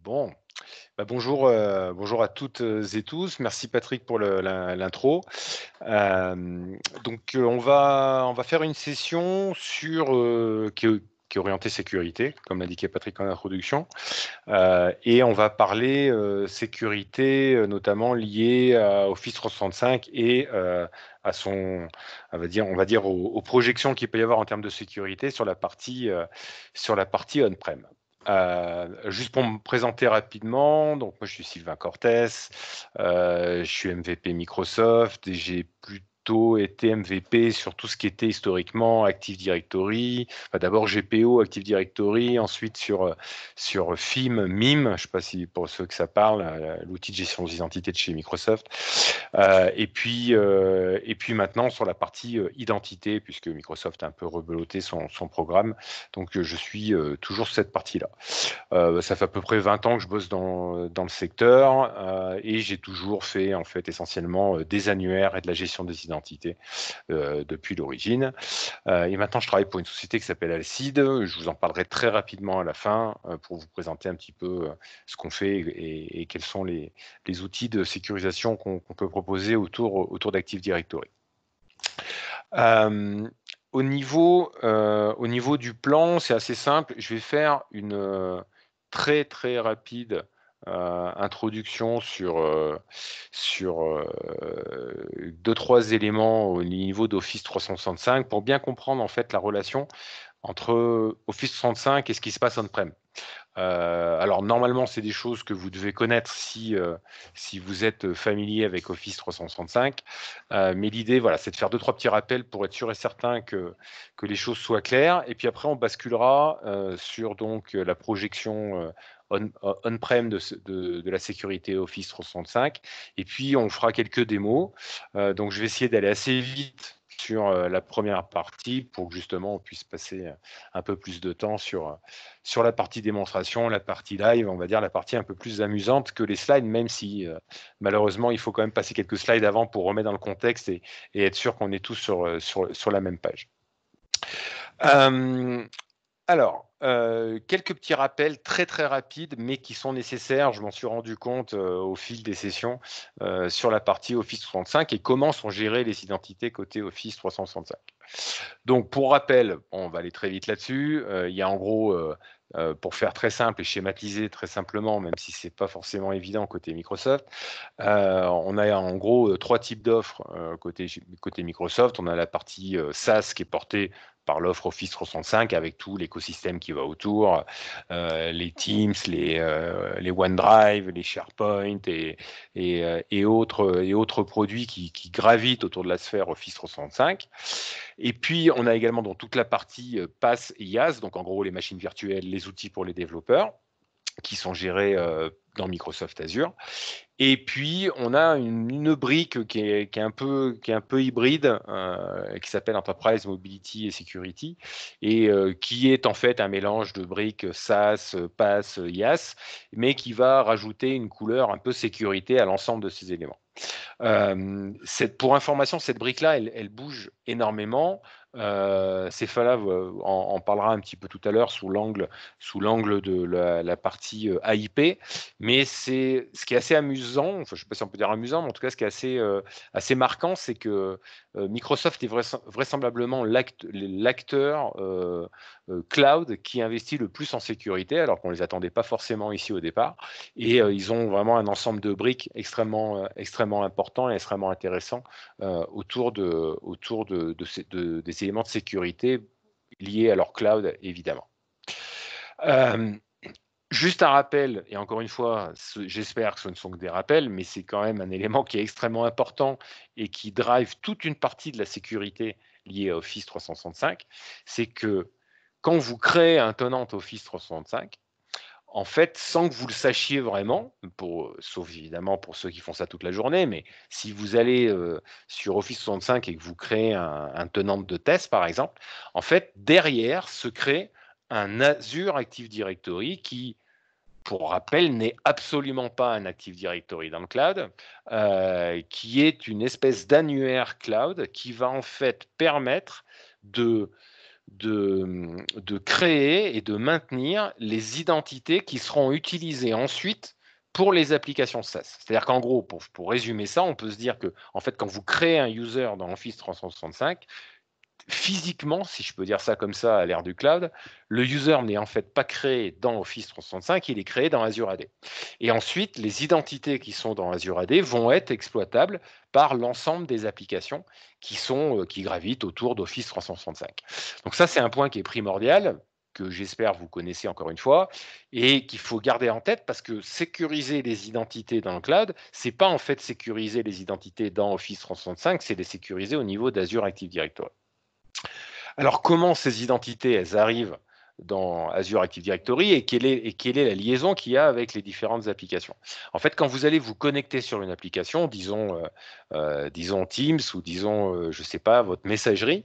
Bon, bonjour, bonjour à toutes et tous. Merci Patrick pour l'intro. On va faire une session qui est orientée sécurité, comme l'indiquait Patrick en introduction. Et on va parler sécurité, notamment liée à Office 365 et on va dire aux projections qu'il peut y avoir en termes de sécurité sur la partie on-prem. Juste pour me présenter rapidement, donc moi je suis Sylvain Cortés, je suis MVP Microsoft et j'ai plutôt été MVP sur tout ce qui était historiquement Active Directory. Enfin, d'abord GPO, Active Directory, ensuite sur FIM, MIM, je ne sais pas si pour ceux que ça parle, l'outil de gestion des identités de chez Microsoft. Et puis maintenant sur la partie identité, puisque Microsoft a un peu rebeloté son programme. Donc je suis toujours sur cette partie-là. Ça fait à peu près 20 ans que je bosse dans le secteur et j'ai toujours fait en fait essentiellement des annuaires et de la gestion des identités depuis l'origine. Et maintenant, je travaille pour une société qui s'appelle Alcide. Je vous en parlerai très rapidement à la fin pour vous présenter un petit peu ce qu'on fait et quels sont les outils de sécurisation qu'on peut proposer autour d'Active Directory. Au niveau du plan, c'est assez simple. Je vais faire une très très rapide introduction sur 2-3 éléments au niveau d'Office 365 pour bien comprendre en fait la relation entre Office 365 et ce qui se passe on-prem. Alors normalement, c'est des choses que vous devez connaître si vous êtes familier avec Office 365. Mais l'idée, voilà, c'est de faire 2-3 petits rappels pour être sûr et certain que les choses soient claires. Et puis après, on basculera sur donc la projection on-prem de la sécurité Office 365. Et puis, on fera quelques démos. Donc, je vais essayer d'aller assez vite sur la première partie pour que justement on puisse passer un peu plus de temps sur la partie démonstration, la partie live, on va dire la partie un peu plus amusante que les slides, même si malheureusement il faut quand même passer quelques slides avant pour remettre dans le contexte et être sûr qu'on est tous sur la même page. Quelques petits rappels très très rapides, mais qui sont nécessaires. Je m'en suis rendu compte au fil des sessions sur la partie Office 365 et comment sont gérées les identités côté Office 365. Donc, pour rappel, on va aller très vite là-dessus. Il y a en gros, pour faire très simple et schématiser très simplement, même si c'est pas forcément évident côté Microsoft, on a en gros 3 types d'offres côté Microsoft. On a la partie SaaS qui est portée par l'offre Office 365 avec tout l'écosystème qui va autour, les Teams, les OneDrive, les SharePoint et autres produits qui gravitent autour de la sphère Office 365. Et puis, on a également dans toute la partie PaaS et IaaS, donc en gros les machines virtuelles, les outils pour les développeurs, qui sont gérés dans Microsoft Azure. Et puis, on a une brique qui est un peu hybride, qui s'appelle Enterprise Mobility et Security, et qui est en fait un mélange de briques SaaS, PaaS, IaaS, mais qui va rajouter une couleur un peu sécurité à l'ensemble de ces éléments. Pour information, cette brique-là, elle bouge énormément. Cephala en parlera un petit peu tout à l'heure sous l'angle de la partie AIP. Mais ce qui est assez amusant, enfin, je ne sais pas si on peut dire amusant, mais en tout cas, ce qui est assez marquant, c'est que Microsoft est vraisemblablement l'acteur cloud qui investit le plus en sécurité, alors qu'on ne les attendait pas forcément ici au départ. Et ils ont vraiment un ensemble de briques extrêmement important et extrêmement intéressant autour des éléments de sécurité liés à leur cloud, évidemment. Juste un rappel, et encore une fois, j'espère que ce ne sont que des rappels, mais c'est quand même un élément qui est extrêmement important et qui drive toute une partie de la sécurité liée à Office 365, c'est que quand vous créez un tenant Office 365, en fait, sans que vous le sachiez vraiment, sauf évidemment pour ceux qui font ça toute la journée, mais si vous allez sur Office 365 et que vous créez un tenant de test, par exemple, en fait, derrière se crée un Azure Active Directory qui, pour rappel, n'est absolument pas un Active Directory dans le cloud, qui est une espèce d'annuaire cloud qui va en fait permettre de créer et de maintenir les identités qui seront utilisées ensuite pour les applications SaaS. C'est-à-dire qu'en gros, pour résumer ça, on peut se dire que en fait, quand vous créez un user dans Office 365, physiquement, si je peux dire ça comme ça à l'ère du cloud, le user n'est en fait pas créé dans Office 365, il est créé dans Azure AD. Et ensuite, les identités qui sont dans Azure AD vont être exploitables par l'ensemble des applications qui gravitent autour d'Office 365. Donc ça, c'est un point qui est primordial, que j'espère vous connaissez encore une fois, et qu'il faut garder en tête parce que sécuriser les identités dans le cloud, c'est pas en fait sécuriser les identités dans Office 365, c'est les sécuriser au niveau d'Azure Active Directory. Alors, comment ces identités, elles arrivent dans Azure Active Directory et quelle est la liaison qu'il y a avec les différentes applications? En fait, quand vous allez vous connecter sur une application, disons Teams ou disons, je ne sais pas, votre messagerie,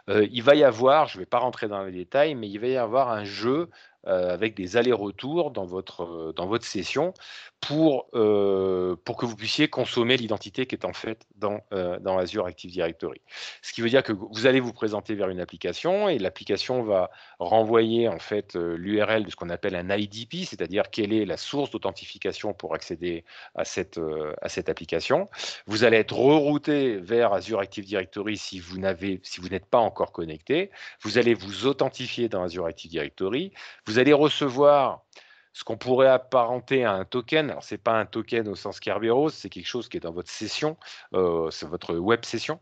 il va y avoir, je ne vais pas rentrer dans les détails, mais il va y avoir un jeu avec des allers-retours dans votre session pour que vous puissiez consommer l'identité qui est en fait dans Azure Active Directory. Ce qui veut dire que vous allez vous présenter vers une application et l'application va renvoyer en fait l'URL de ce qu'on appelle un IDP, c'est-à-dire quelle est la source d'authentification pour accéder à cette application. Vous allez être rerouté vers Azure Active Directory si vous n'êtes pas encore connecté. Vous allez vous authentifier dans Azure Active Directory. Vous allez recevoir ce qu'on pourrait apparenter à un token. Alors, ce n'est pas un token au sens Kerberos, c'est quelque chose qui est dans votre session, c'est votre web session,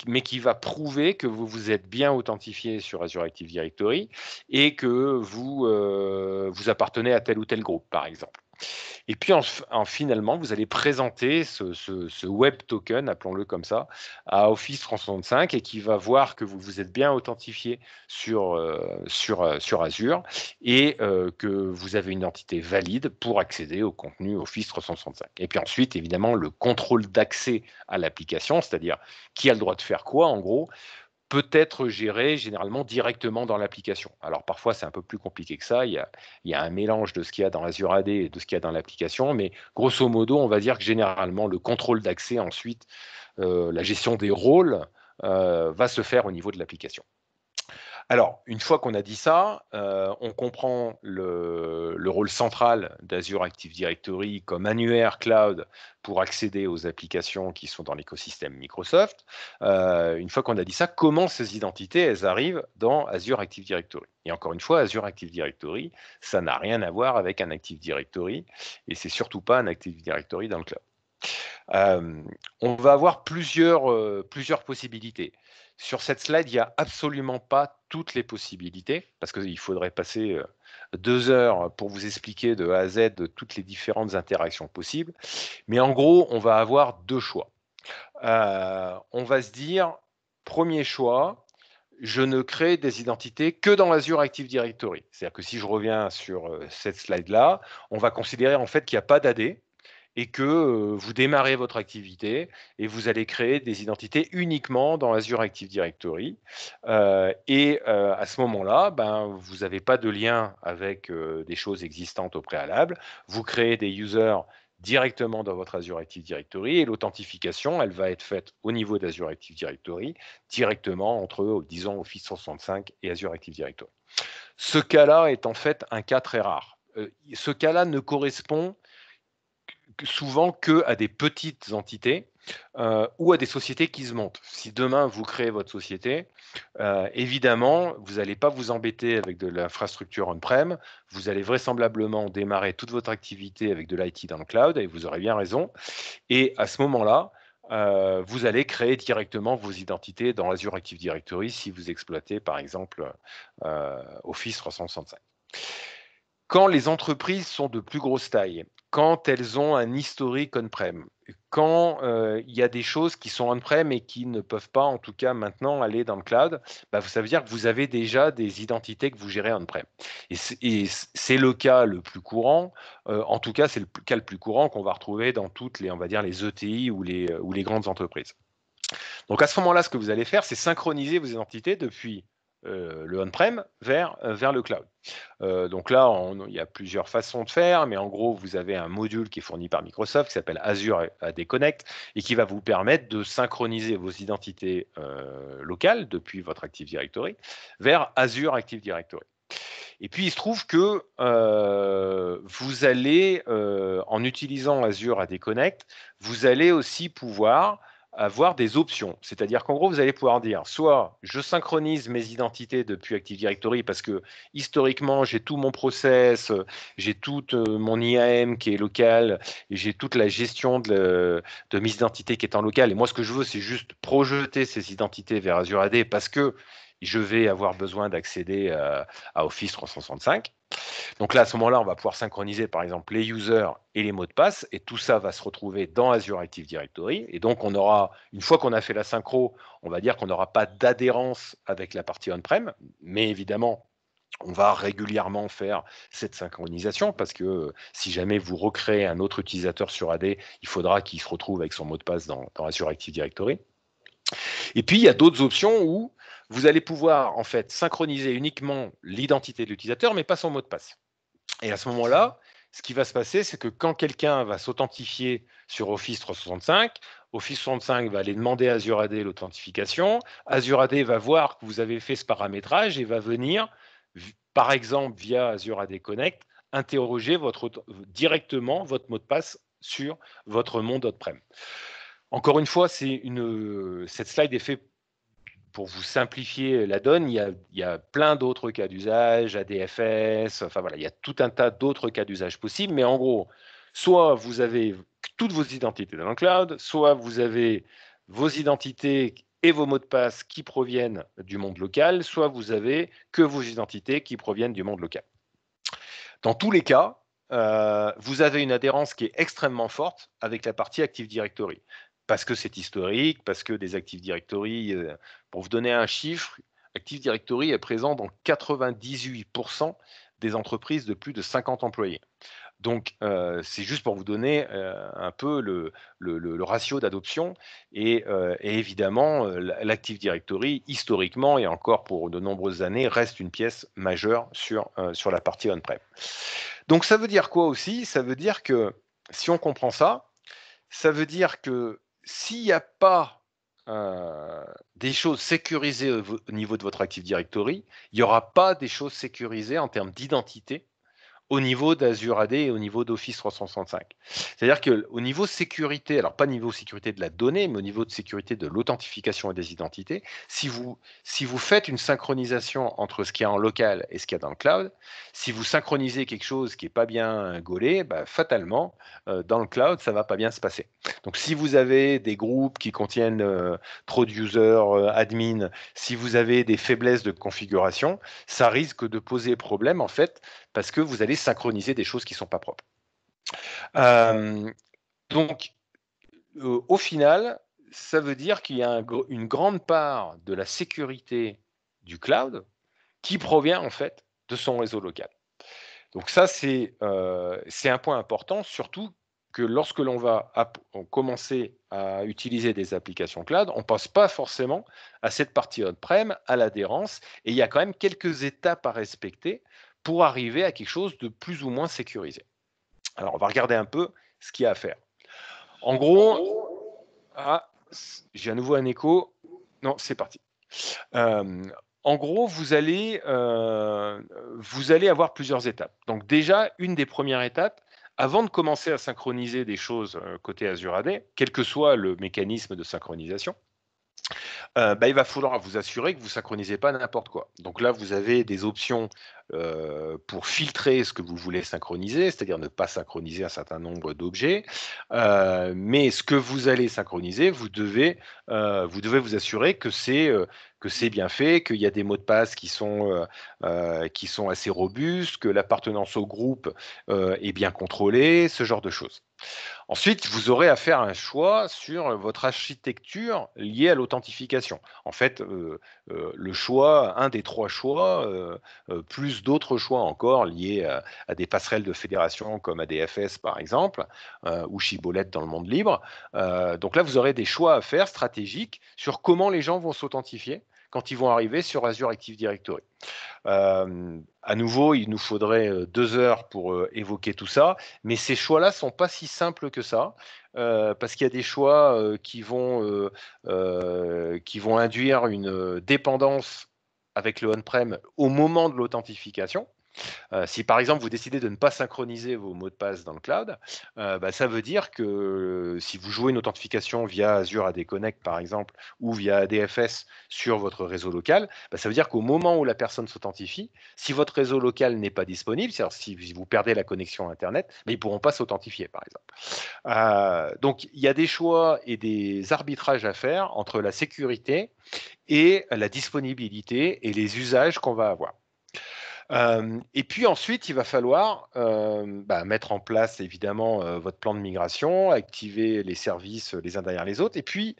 mais qui va prouver que vous vous êtes bien authentifié sur Azure Active Directory et que vous appartenez à tel ou tel groupe, par exemple. Et puis finalement, vous allez présenter ce web token, appelons-le comme ça, à Office 365 et qui va voir que vous vous êtes bien authentifié sur Azure et que vous avez une identité valide pour accéder au contenu Office 365. Et puis ensuite, évidemment, le contrôle d'accès à l'application, c'est-à-dire qui a le droit de faire quoi, en gros, peut être géré généralement directement dans l'application. Alors parfois c'est un peu plus compliqué que ça, il y a un mélange de ce qu'il y a dans Azure AD et de ce qu'il y a dans l'application, mais grosso modo on va dire que généralement le contrôle d'accès ensuite, la gestion des rôles va se faire au niveau de l'application. Alors, une fois qu'on a dit ça, on comprend le rôle central d'Azure Active Directory comme annuaire cloud pour accéder aux applications qui sont dans l'écosystème Microsoft. Une fois qu'on a dit ça, comment ces identités, elles arrivent dans Azure Active Directory? Et encore une fois, Azure Active Directory, ça n'a rien à voir avec un Active Directory et c'est surtout pas un Active Directory dans le cloud. On va avoir plusieurs possibilités. Sur cette slide, il n'y a absolument pas toutes les possibilités, parce qu'il faudrait passer 2 heures pour vous expliquer de A à Z de toutes les différentes interactions possibles. Mais en gros, on va avoir 2 choix. On va se dire, premier choix, je ne crée des identités que dans Azure Active Directory. C'est-à-dire que si je reviens sur cette slide-là, on va considérer en fait qu'il n'y a pas d'AD, et que vous démarrez votre activité et vous allez créer des identités uniquement dans Azure Active Directory. À ce moment-là, vous n'avez pas de lien avec des choses existantes au préalable. Vous créez des users directement dans votre Azure Active Directory et l'authentification, elle va être faite au niveau d'Azure Active Directory, directement entre, disons, Office 365 et Azure Active Directory. Ce cas-là est en fait un cas très rare. Ce cas-là ne correspond souvent que à des petites entités ou à des sociétés qui se montent. Si demain vous créez votre société, évidemment, vous n'allez pas vous embêter avec de l'infrastructure on-prem, vous allez vraisemblablement démarrer toute votre activité avec de l'IT dans le cloud, et vous aurez bien raison. Et à ce moment-là, vous allez créer directement vos identités dans Azure Active Directory si vous exploitez par exemple Office 365. Quand les entreprises sont de plus grosse taille, quand elles ont un historique on-prem, quand il y a des choses qui sont on-prem et qui ne peuvent pas, en tout cas maintenant, aller dans le cloud, ça veut dire que vous avez déjà des identités que vous gérez on-prem. Et c'est le cas le plus courant, en tout cas c'est le cas le plus courant qu'on va retrouver dans toutes les, on va dire, les ETI ou les grandes entreprises. Donc à ce moment-là, ce que vous allez faire, c'est synchroniser vos identités depuis le on-prem vers le cloud. Donc là, il y a plusieurs façons de faire, mais en gros, vous avez un module qui est fourni par Microsoft qui s'appelle Azure AD Connect et qui va vous permettre de synchroniser vos identités locales depuis votre Active Directory vers Azure Active Directory. Et puis, il se trouve que vous allez, en utilisant Azure AD Connect, vous allez aussi pouvoir avoir des options. C'est-à-dire qu'en gros, vous allez pouvoir dire soit je synchronise mes identités depuis Active Directory parce que historiquement, j'ai tout mon process, j'ai toute mon IAM qui est local et j'ai toute la gestion de mes identités qui est en local. Et moi, ce que je veux, c'est juste projeter ces identités vers Azure AD parce que je vais avoir besoin d'accéder à Office 365. Donc là, à ce moment-là, on va pouvoir synchroniser, par exemple, les users et les mots de passe, et tout ça va se retrouver dans Azure Active Directory. Et donc, on aura, une fois qu'on a fait la synchro, on va dire qu'on n'aura pas d'adhérence avec la partie on-prem, mais évidemment, on va régulièrement faire cette synchronisation parce que si jamais vous recréez un autre utilisateur sur AD, il faudra qu'il se retrouve avec son mot de passe dans Azure Active Directory. Et puis, il y a d'autres options où vous allez pouvoir en fait synchroniser uniquement l'identité de l'utilisateur, mais pas son mot de passe. Et à ce moment-là, ce qui va se passer, c'est que quand quelqu'un va s'authentifier sur Office 365, Office 365 va aller demander à Azure AD l'authentification. Azure AD va voir que vous avez fait ce paramétrage et va venir, par exemple via Azure AD Connect, interroger directement votre mot de passe sur votre monde on-prem. Encore une fois, cette slide est faite pour vous simplifier la donne. Il y a plein d'autres cas d'usage, ADFS, enfin voilà, il y a tout un tas d'autres cas d'usage possibles. Mais en gros, soit vous avez toutes vos identités dans le cloud, soit vous avez vos identités et vos mots de passe qui proviennent du monde local, soit vous avez que vos identités qui proviennent du monde local. Dans tous les cas, vous avez une adhérence qui est extrêmement forte avec la partie Active Directory. Parce que c'est historique, parce que des Active Directory, pour vous donner un chiffre, Active Directory est présent dans 98% des entreprises de plus de 50 employés. Donc, c'est juste pour vous donner un peu le ratio d'adoption. Et évidemment, l'Active Directory, historiquement et encore pour de nombreuses années, reste une pièce majeure sur la partie on-prem. Donc, ça veut dire quoi aussi? Ça veut dire que si on comprend ça, ça veut dire que s'il n'y a pas des choses sécurisées au niveau de votre Active Directory, il n'y aura pas des choses sécurisées en termes d'identité au niveau d'Azure AD et au niveau d'Office 365. C'est-à-dire qu'au niveau sécurité, alors pas niveau sécurité de la donnée, mais au niveau de sécurité de l'authentification et des identités, si vous faites une synchronisation entre ce qu'il y a en local et ce qu'il y a dans le cloud, si vous synchronisez quelque chose qui n'est pas bien gaulé, bah, fatalement, dans le cloud, ça ne va pas bien se passer. Donc si vous avez des groupes qui contiennent trop de users, admin, si vous avez des faiblesses de configuration, ça risque de poser problème en fait, parce que vous allez synchroniser des choses qui ne sont pas propres. Donc, au final, ça veut dire qu'il y a une grande part de la sécurité du cloud qui provient en fait de son réseau local. Donc ça, c'est un point important, surtout que lorsque l'on va commencer à utiliser des applications cloud, on ne pense pas forcément à cette partie on-prem, à l'adhérence, et il y a quand même quelques étapes à respecter pour arriver à quelque chose de plus ou moins sécurisé. Alors, on va regarder un peu ce qu'il y a à faire. En gros, j'ai à nouveau un écho. Non, c'est parti. En gros, vous allez avoir plusieurs étapes. Donc déjà, une des premières étapes, avant de commencer à synchroniser des choses côté Azure AD, quel que soit le mécanisme de synchronisation, il va falloir vous assurer que vous ne synchronisez pas n'importe quoi. Donc là, vous avez des options pour filtrer ce que vous voulez synchroniser, c'est-à-dire ne pas synchroniser un certain nombre d'objets. Mais ce que vous allez synchroniser, vous devez vous assurer que c'est bien fait, qu'il y a des mots de passe qui sont assez robustes, que l'appartenance au groupe est bien contrôlée, ce genre de choses. Ensuite, vous aurez à faire un choix sur votre architecture liée à l'authentification. En fait, le choix, un des trois choix, plus d'autres choix encore liés à des passerelles de fédération comme ADFS par exemple, ou Shibboleth dans le monde libre. Donc là, vous aurez des choix à faire stratégiques sur comment les gens vont s'authentifier, quand ils vont arriver sur Azure Active Directory. À nouveau, il nous faudrait 2 heures pour évoquer tout ça, mais ces choix-là ne sont pas si simples que ça, parce qu'il y a des choix qui vont induire une dépendance avec le on-prem au moment de l'authentification. Si par exemple vous décidez de ne pas synchroniser vos mots de passe dans le cloud, ça veut dire que si vous jouez une authentification via Azure AD Connect par exemple ou via ADFS sur votre réseau local, ça veut dire qu'au moment où la personne s'authentifie, si votre réseau local n'est pas disponible, c'est-à-dire si vous perdez la connexion Internet, ils ne pourront pas s'authentifier par exemple. Donc il y a des choix et des arbitrages à faire entre la sécurité et la disponibilité et les usages qu'on va avoir. Et puis ensuite, il va falloir mettre en place évidemment votre plan de migration, activer les services les uns derrière les autres, et puis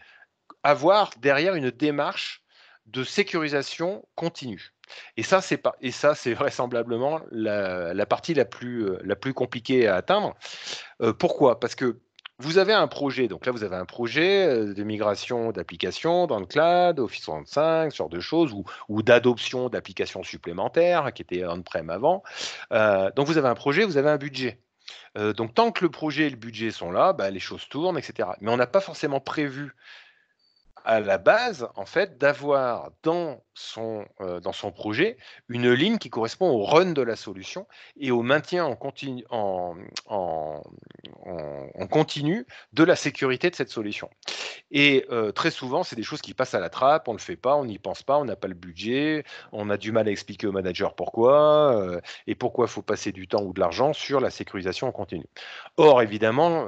avoir derrière une démarche de sécurisation continue. Et ça, c'est vraisemblablement la partie la plus compliquée à atteindre. Pourquoi? Parce que vous avez un projet, donc là vous avez un projet de migration d'applications dans le cloud, Office 365, ce genre de choses, ou d'adoption d'applications supplémentaires qui étaient on-prem avant. Donc vous avez un projet, vous avez un budget. Donc tant que le projet et le budget sont là, les choses tournent, etc. Mais on n'a pas forcément prévu à la base, en fait, d'avoir dans son projet une ligne qui correspond au run de la solution et au maintien en continu de la sécurité de cette solution. Et très souvent, c'est des choses qui passent à la trappe, on ne le fait pas, on n'y pense pas, on n'a pas le budget, on a du mal à expliquer au manager pourquoi, et pourquoi il faut passer du temps ou de l'argent sur la sécurisation en continu. Or, évidemment,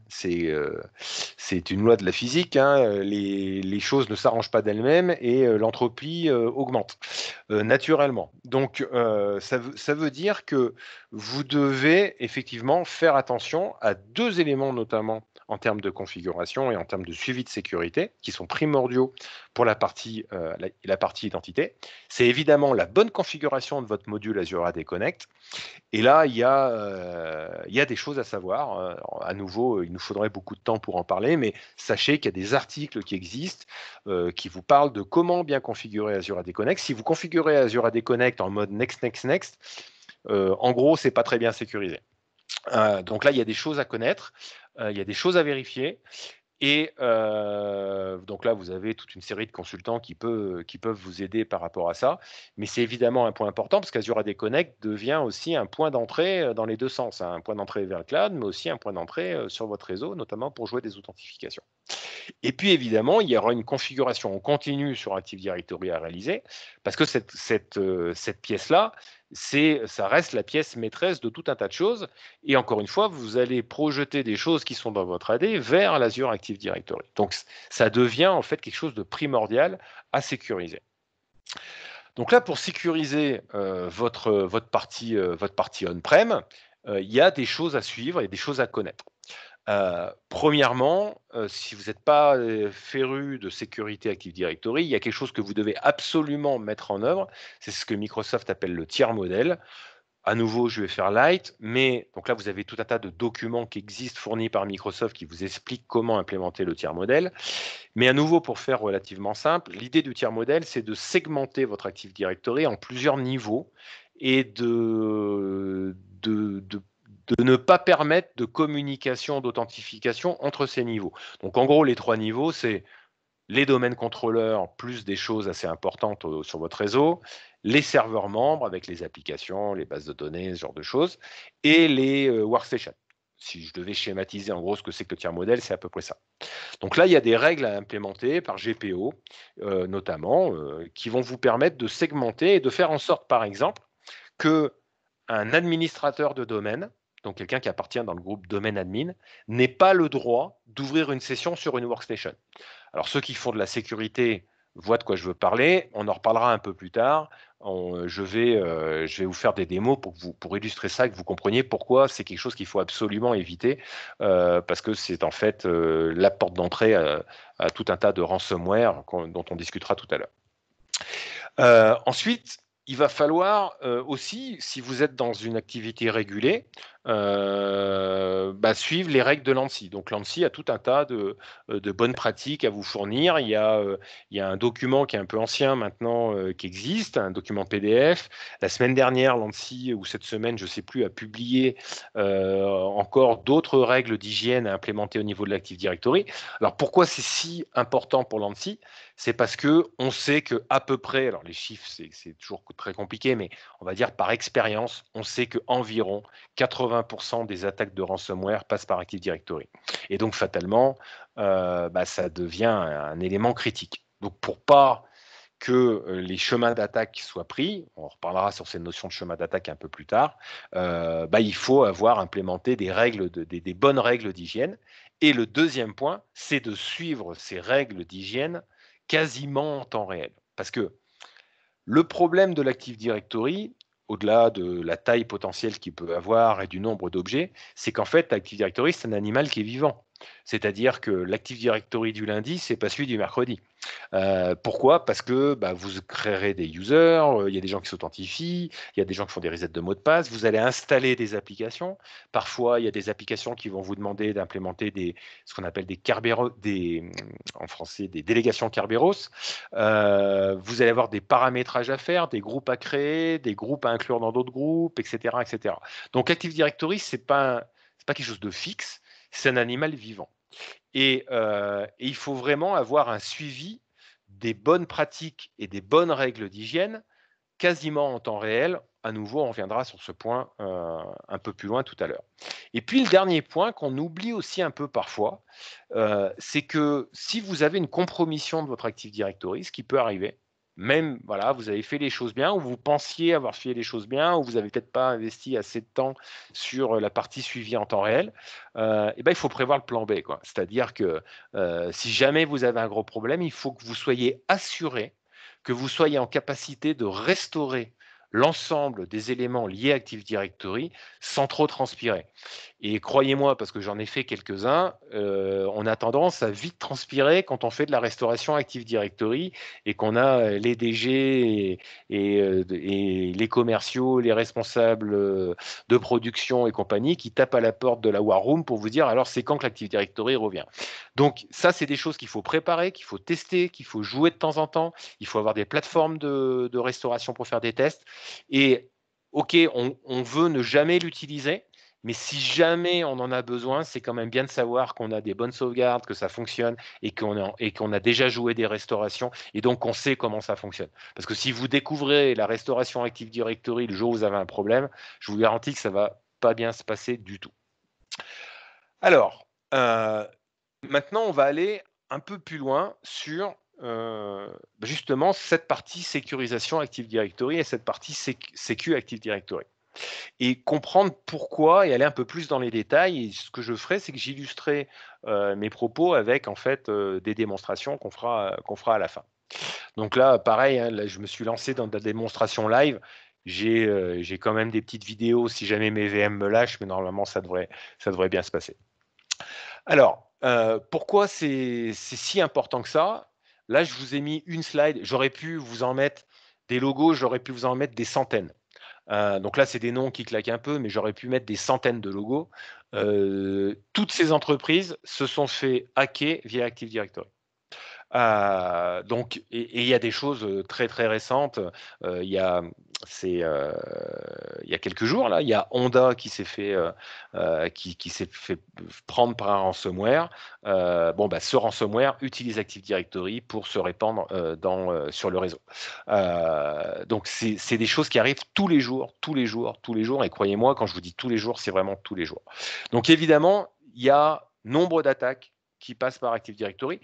c'est une loi de la physique, hein, les choses ne s'arrangent pas d'elles-mêmes et l'entropie augmente naturellement. Donc, ça veut dire que vous devez effectivement faire attention à 2 éléments notamment en termes de configuration et en termes de suivi de sécurité, qui sont primordiaux pour la partie identité. C'est évidemment la bonne configuration de votre module Azure AD Connect. Et là, il y a des choses à savoir. À nouveau, il nous faudrait beaucoup de temps pour en parler, mais sachez qu'il y a des articles qui existent qui vous parlent de comment bien configurer Azure AD Connect. Si vous configurez Azure AD Connect en mode next, next, next, en gros, c'est pas très bien sécurisé. Donc là, il y a des choses à connaître, il y a des choses à vérifier. Et donc là, vous avez toute une série de consultants qui peuvent vous aider par rapport à ça. Mais c'est évidemment un point important parce qu'Azure AD Connect devient aussi un point d'entrée dans les 2 sens, hein. Un point d'entrée vers le cloud, mais aussi un point d'entrée sur votre réseau, notamment pour jouer des authentifications. Et puis évidemment, il y aura une configuration en continu sur Active Directory à réaliser parce que cette pièce-là, ça reste la pièce maîtresse de tout un tas de choses. Et encore une fois, vous allez projeter des choses qui sont dans votre AD vers l'Azure Active Directory. Donc, ça devient en fait quelque chose de primordial à sécuriser. Donc là, pour sécuriser votre partie on-prem, il y a des choses à suivre et des choses à connaître. Premièrement, si vous n'êtes pas féru de sécurité Active Directory, il y a quelque chose que vous devez absolument mettre en œuvre. C'est ce que Microsoft appelle le tiers modèle. À nouveau, je vais faire light, mais donc là, vous avez tout un tas de documents qui existent fournis par Microsoft qui vous expliquent comment implémenter le tiers modèle. Mais à nouveau, pour faire relativement simple, l'idée du tiers modèle, c'est de segmenter votre Active Directory en plusieurs niveaux et de ne pas permettre de communication, d'authentification entre ces niveaux. Donc en gros, les 3 niveaux, c'est les domaines contrôleurs, plus des choses assez importantes sur votre réseau, les serveurs membres avec les applications, les bases de données, ce genre de choses, et les workstations. Si je devais schématiser en gros ce que c'est que le tiers modèle, c'est à peu près ça. Donc là, il y a des règles à implémenter par GPO, notamment, qui vont vous permettre de segmenter et de faire en sorte, par exemple, qu'un administrateur de domaine, donc quelqu'un qui appartient dans le groupe domaine admin, n'ait pas le droit d'ouvrir une session sur une workstation. Alors ceux qui font de la sécurité voient de quoi je veux parler, on en reparlera un peu plus tard. Je vais vous faire des démos pour illustrer ça, que vous compreniez pourquoi c'est quelque chose qu'il faut absolument éviter, parce que c'est en fait la porte d'entrée à tout un tas de ransomware dont on discutera tout à l'heure. Ensuite, il va falloir aussi, si vous êtes dans une activité régulée, suivent les règles de l'ANSSI. Donc l'ANSSI a tout un tas de bonnes pratiques à vous fournir. Il y a un document qui est un peu ancien maintenant qui existe, un document PDF. La semaine dernière, l'ANSSI, ou cette semaine, je ne sais plus, a publié encore d'autres règles d'hygiène à implémenter au niveau de l'Active Directory. Alors pourquoi c'est si important pour l'ANSSI? C'est parce qu'on sait qu'à peu près, alors les chiffres c'est toujours très compliqué, mais on va dire par expérience, on sait qu'environ 80% des attaques de ransomware passent par Active Directory. Et donc, fatalement, ça devient un élément critique. Donc, pour pas que les chemins d'attaque soient pris, on reparlera sur ces notions de chemin d'attaque un peu plus tard, il faut avoir implémenté des bonnes règles d'hygiène. Et le deuxième point, c'est de suivre ces règles d'hygiène quasiment en temps réel. Parce que le problème de l'Active Directory, au-delà de la taille potentielle qu'il peut avoir et du nombre d'objets, c'est qu'en fait, l'Active Directory, c'est un animal qui est vivant. C'est-à-dire que l'Active Directory du lundi, c'est pas celui du mercredi. Pourquoi? Parce que vous créerez des users, il y a des gens qui s'authentifient, il y a des gens qui font des resets de mots de passe, vous allez installer des applications. Parfois, il y a des applications qui vont vous demander d'implémenter ce qu'on appelle en français, des délégations Kerberos. Vous allez avoir des paramétrages à faire, des groupes à créer, des groupes à inclure dans d'autres groupes, etc., etc. Donc, Active Directory, c'est pas quelque chose de fixe, c'est un animal vivant. Et il faut vraiment avoir un suivi des bonnes pratiques et des bonnes règles d'hygiène quasiment en temps réel. À nouveau, on reviendra sur ce point un peu plus loin tout à l'heure. Et puis le dernier point qu'on oublie aussi un peu parfois, c'est que si vous avez une compromission de votre Active Directory, ce qui peut arriver, même voilà, vous avez fait les choses bien, ou vous pensiez avoir fait les choses bien, ou vous n'avez peut-être pas investi assez de temps sur la partie suivie en temps réel, il faut prévoir le plan B, quoi. C'est-à-dire que si jamais vous avez un gros problème, il faut que vous soyez assuré que vous soyez en capacité de restaurer l'ensemble des éléments liés à Active Directory sans trop transpirer. Et croyez-moi, parce que j'en ai fait quelques-uns, on a tendance à vite transpirer quand on fait de la restauration Active Directory et qu'on a les DG et les commerciaux, les responsables de production et compagnie qui tapent à la porte de la War Room pour vous dire alors c'est quand que l'Active Directory revient. Donc ça, c'est des choses qu'il faut préparer, qu'il faut tester, qu'il faut jouer de temps en temps. Il faut avoir des plateformes de restauration pour faire des tests. Et OK, on veut ne jamais l'utiliser, mais si jamais on en a besoin, c'est quand même bien de savoir qu'on a des bonnes sauvegardes, que ça fonctionne et qu'on a déjà joué des restaurations et donc on sait comment ça fonctionne. Parce que si vous découvrez la restauration Active Directory le jour où vous avez un problème, je vous garantis que ça ne va pas bien se passer du tout. Alors, maintenant, on va aller un peu plus loin sur justement cette partie sécurisation Active Directory et cette partie sécu Active Directory. Et comprendre pourquoi et aller un peu plus dans les détails. Et ce que je ferai, c'est que j'illustrerai mes propos avec en fait des démonstrations qu'on fera à la fin. Donc là, pareil, hein, là, je me suis lancé dans la démonstration live. J'ai quand même des petites vidéos si jamais mes VM me lâchent, mais normalement, ça devrait bien se passer. Alors, pourquoi c'est si important que ça? Là, je vous ai mis une slide. J'aurais pu vous en mettre des logos, j'aurais pu vous en mettre des centaines. Donc là, c'est des noms qui claquent un peu, mais j'aurais pu mettre des centaines de logos. Toutes ces entreprises se sont fait hacker via Active Directory. Donc, il y a des choses très très récentes. Il y a quelques jours là, il y a Honda qui s'est fait prendre par un ransomware. Ce ransomware utilise Active Directory pour se répandre sur le réseau. Donc c'est des choses qui arrivent tous les jours. Et croyez-moi, quand je vous dis tous les jours, c'est vraiment tous les jours. Donc évidemment, il y a nombre d'attaques qui passent par Active Directory.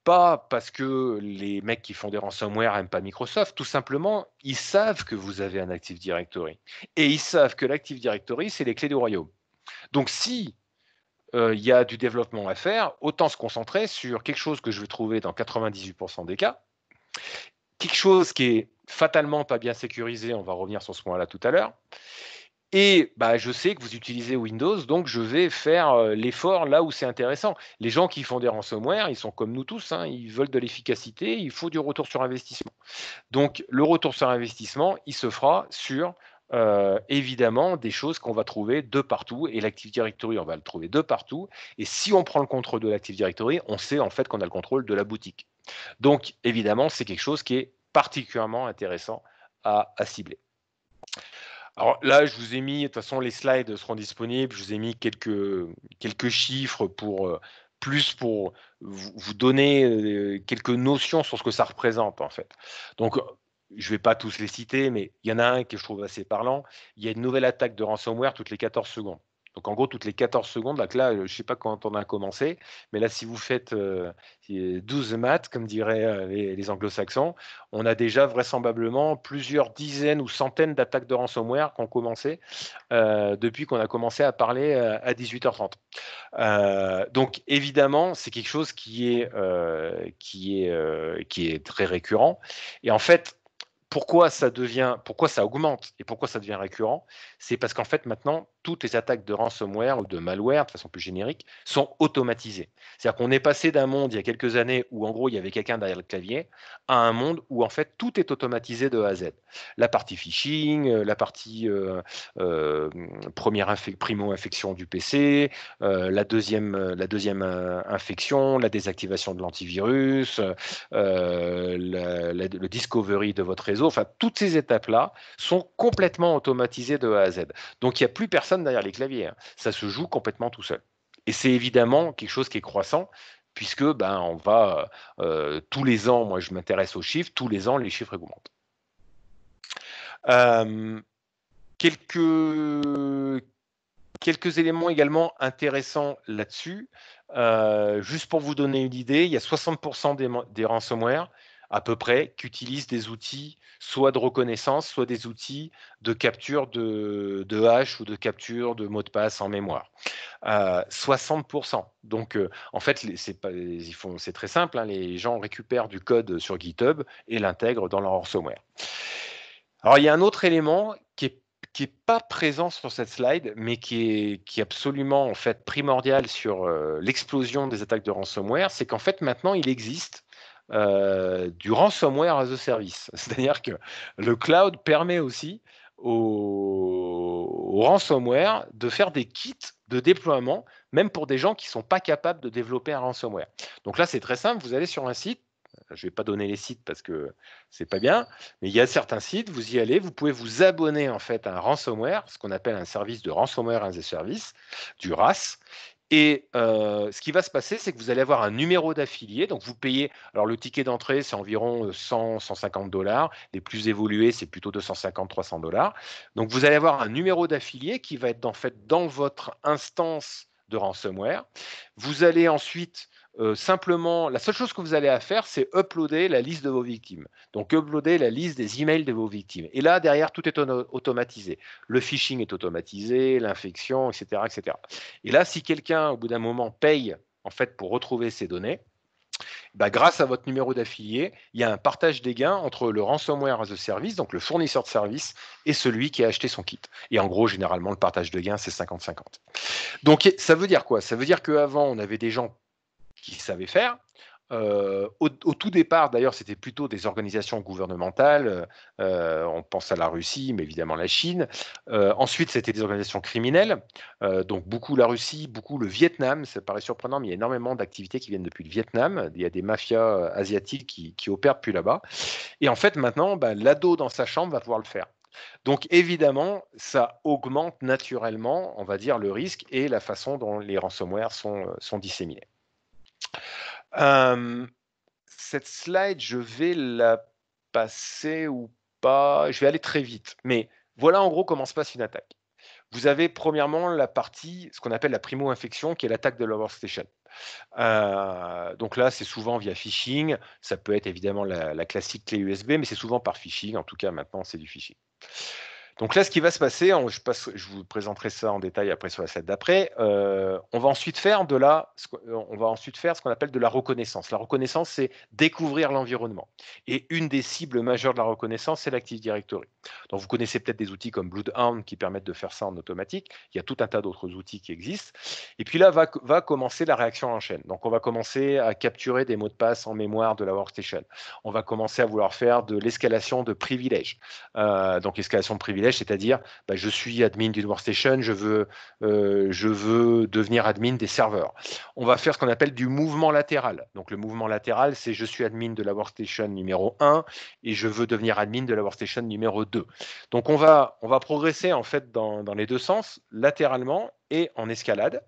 Pas parce que les mecs qui font des ransomware n'aiment pas Microsoft, tout simplement, ils savent que vous avez un Active Directory. Et ils savent que l'Active Directory, c'est les clés du royaume. Donc si il y a du développement à faire, autant se concentrer sur quelque chose que je vais trouver dans 98% des cas, quelque chose qui est fatalement pas bien sécurisé, on va revenir sur ce point-là tout à l'heure, et je sais que vous utilisez Windows, donc je vais faire l'effort là où c'est intéressant. Les gens qui font des ransomware, ils sont comme nous tous, hein, ils veulent de l'efficacité, il faut du retour sur investissement. Donc le retour sur investissement, il se fera sur évidemment des choses qu'on va trouver de partout et l'Active Directory, on va le trouver de partout et si on prend le contrôle de l'Active Directory, on sait en fait qu'on a le contrôle de la boutique. Donc évidemment, c'est quelque chose qui est particulièrement intéressant à cibler. Alors là, je vous ai mis, de toute façon, les slides seront disponibles. Je vous ai mis quelques chiffres pour vous donner quelques notions sur ce que ça représente, en fait. Donc, je ne vais pas tous les citer, mais il y en a un que je trouve assez parlant. Il y a une nouvelle attaque de ransomware toutes les 14 secondes. Donc, en gros, toutes les 14 secondes, là, je ne sais pas quand on a commencé, mais là, si vous faites 12 maths, comme diraient les anglo-saxons, on a déjà vraisemblablement plusieurs dizaines ou centaines d'attaques de ransomware qui ont commencé depuis qu'on a commencé à parler à 18h30. Donc évidemment, c'est quelque chose qui est très récurrent. Et en fait, pourquoi ça augmente et pourquoi ça devient récurrent? C'est parce qu'en fait, maintenant, toutes les attaques de ransomware ou de malware, de façon plus générique, sont automatisées. C'est-à-dire qu'on est passé d'un monde, il y a quelques années, où en gros, il y avait quelqu'un derrière le clavier, à un monde où en fait, tout est automatisé de A à Z. La partie phishing, la partie euh, primo-infection du PC, la deuxième infection, la désactivation de l'antivirus, le discovery de votre réseau. Enfin, toutes ces étapes-là sont complètement automatisées de A à Z. Donc, il n'y a plus personne derrière les claviers. Hein. Ça se joue complètement tout seul. Et c'est évidemment quelque chose qui est croissant, puisque on va tous les ans, moi je m'intéresse aux chiffres, tous les ans les chiffres augmentent. Quelques éléments également intéressants là-dessus. Juste pour vous donner une idée, il y a 60% des ransomware à peu près qui utilisent des outils soit de reconnaissance, soit des outils de capture de hash ou de capture de mots de passe en mémoire. 60%. Donc, en fait, c'est très simple. Hein, les gens récupèrent du code sur GitHub et l'intègrent dans leur ransomware. Alors, il y a un autre élément qui est pas présent sur cette slide, mais qui est absolument en fait primordial sur l'explosion des attaques de ransomware, c'est qu'en fait maintenant il existe du ransomware as a service. C'est-à-dire que le cloud permet aussi au ransomware de faire des kits de déploiement, même pour des gens qui ne sont pas capables de développer un ransomware. Donc là, c'est très simple, vous allez sur un site, je ne vais pas donner les sites parce que c'est pas bien, mais il y a certains sites, vous y allez, vous pouvez vous abonner en fait à un ransomware, ce qu'on appelle un service de ransomware as a service, du RAS. Et ce qui va se passer, c'est que vous allez avoir un numéro d'affilié. Donc, vous payez. Alors, le ticket d'entrée, c'est environ 100, 150 $. Les plus évolués, c'est plutôt 250, 300 $. Donc, vous allez avoir un numéro d'affilié qui va être en fait dans votre instance de ransomware. Vous allez ensuite simplement, la seule chose que vous allez à faire, c'est uploader la liste de vos victimes. Donc, uploader la liste des emails de vos victimes. Et là, derrière, tout est automatisé. Le phishing est automatisé, l'infection, etc., etc. Et là, si quelqu'un, au bout d'un moment, paye en fait pour retrouver ces données, grâce à votre numéro d'affilié, il y a un partage des gains entre le ransomware as a service, donc le fournisseur de service, et celui qui a acheté son kit. Et en gros, généralement, le partage de gains, c'est 50-50. Donc, ça veut dire quoi? Ça veut dire qu'avant, on avait des gens qui savaient faire. Au tout départ, d'ailleurs, c'était plutôt des organisations gouvernementales. On pense à la Russie, mais évidemment la Chine. Ensuite, c'était des organisations criminelles. Donc, beaucoup la Russie, beaucoup le Vietnam. Ça paraît surprenant, mais il y a énormément d'activités qui viennent depuis le Vietnam. Il y a des mafias asiatiques qui opèrent depuis là-bas. Et en fait, maintenant, l'ado dans sa chambre va pouvoir le faire. Donc, évidemment, ça augmente naturellement, on va dire, le risque et la façon dont les ransomware sont disséminés. Cette slide, je vais la passer ou pas. Je vais aller très vite. Mais voilà en gros comment se passe une attaque. Vous avez premièrement la partie, ce qu'on appelle la primo-infection, qui est l'attaque de la workstation. Donc là, c'est souvent via phishing. Ça peut être évidemment la classique clé USB, mais c'est souvent par phishing. En tout cas, maintenant, c'est du phishing. Donc là, ce qui va se passer, je vous présenterai ça en détail après sur la slide d'après. On va ensuite faire ce qu'on appelle de la reconnaissance. La reconnaissance, c'est découvrir l'environnement. Et une des cibles majeures de la reconnaissance, c'est l'Active Directory. Donc vous connaissez peut-être des outils comme Bloodhound qui permettent de faire ça en automatique. Il y a tout un tas d'autres outils qui existent. Et puis là, va commencer la réaction en chaîne. Donc on va commencer à capturer des mots de passe en mémoire de la workstation. On va commencer à vouloir faire de l'escalation de privilèges. Donc l'escalation de privilèges, privilèges, c'est-à-dire je suis admin d'une workstation, je veux devenir admin des serveurs. On va faire ce qu'on appelle du mouvement latéral. Donc le mouvement latéral, c'est je suis admin de la workstation numéro 1 et je veux devenir admin de la workstation numéro 2. Donc on va progresser en fait dans les deux sens, latéralement et en escalade.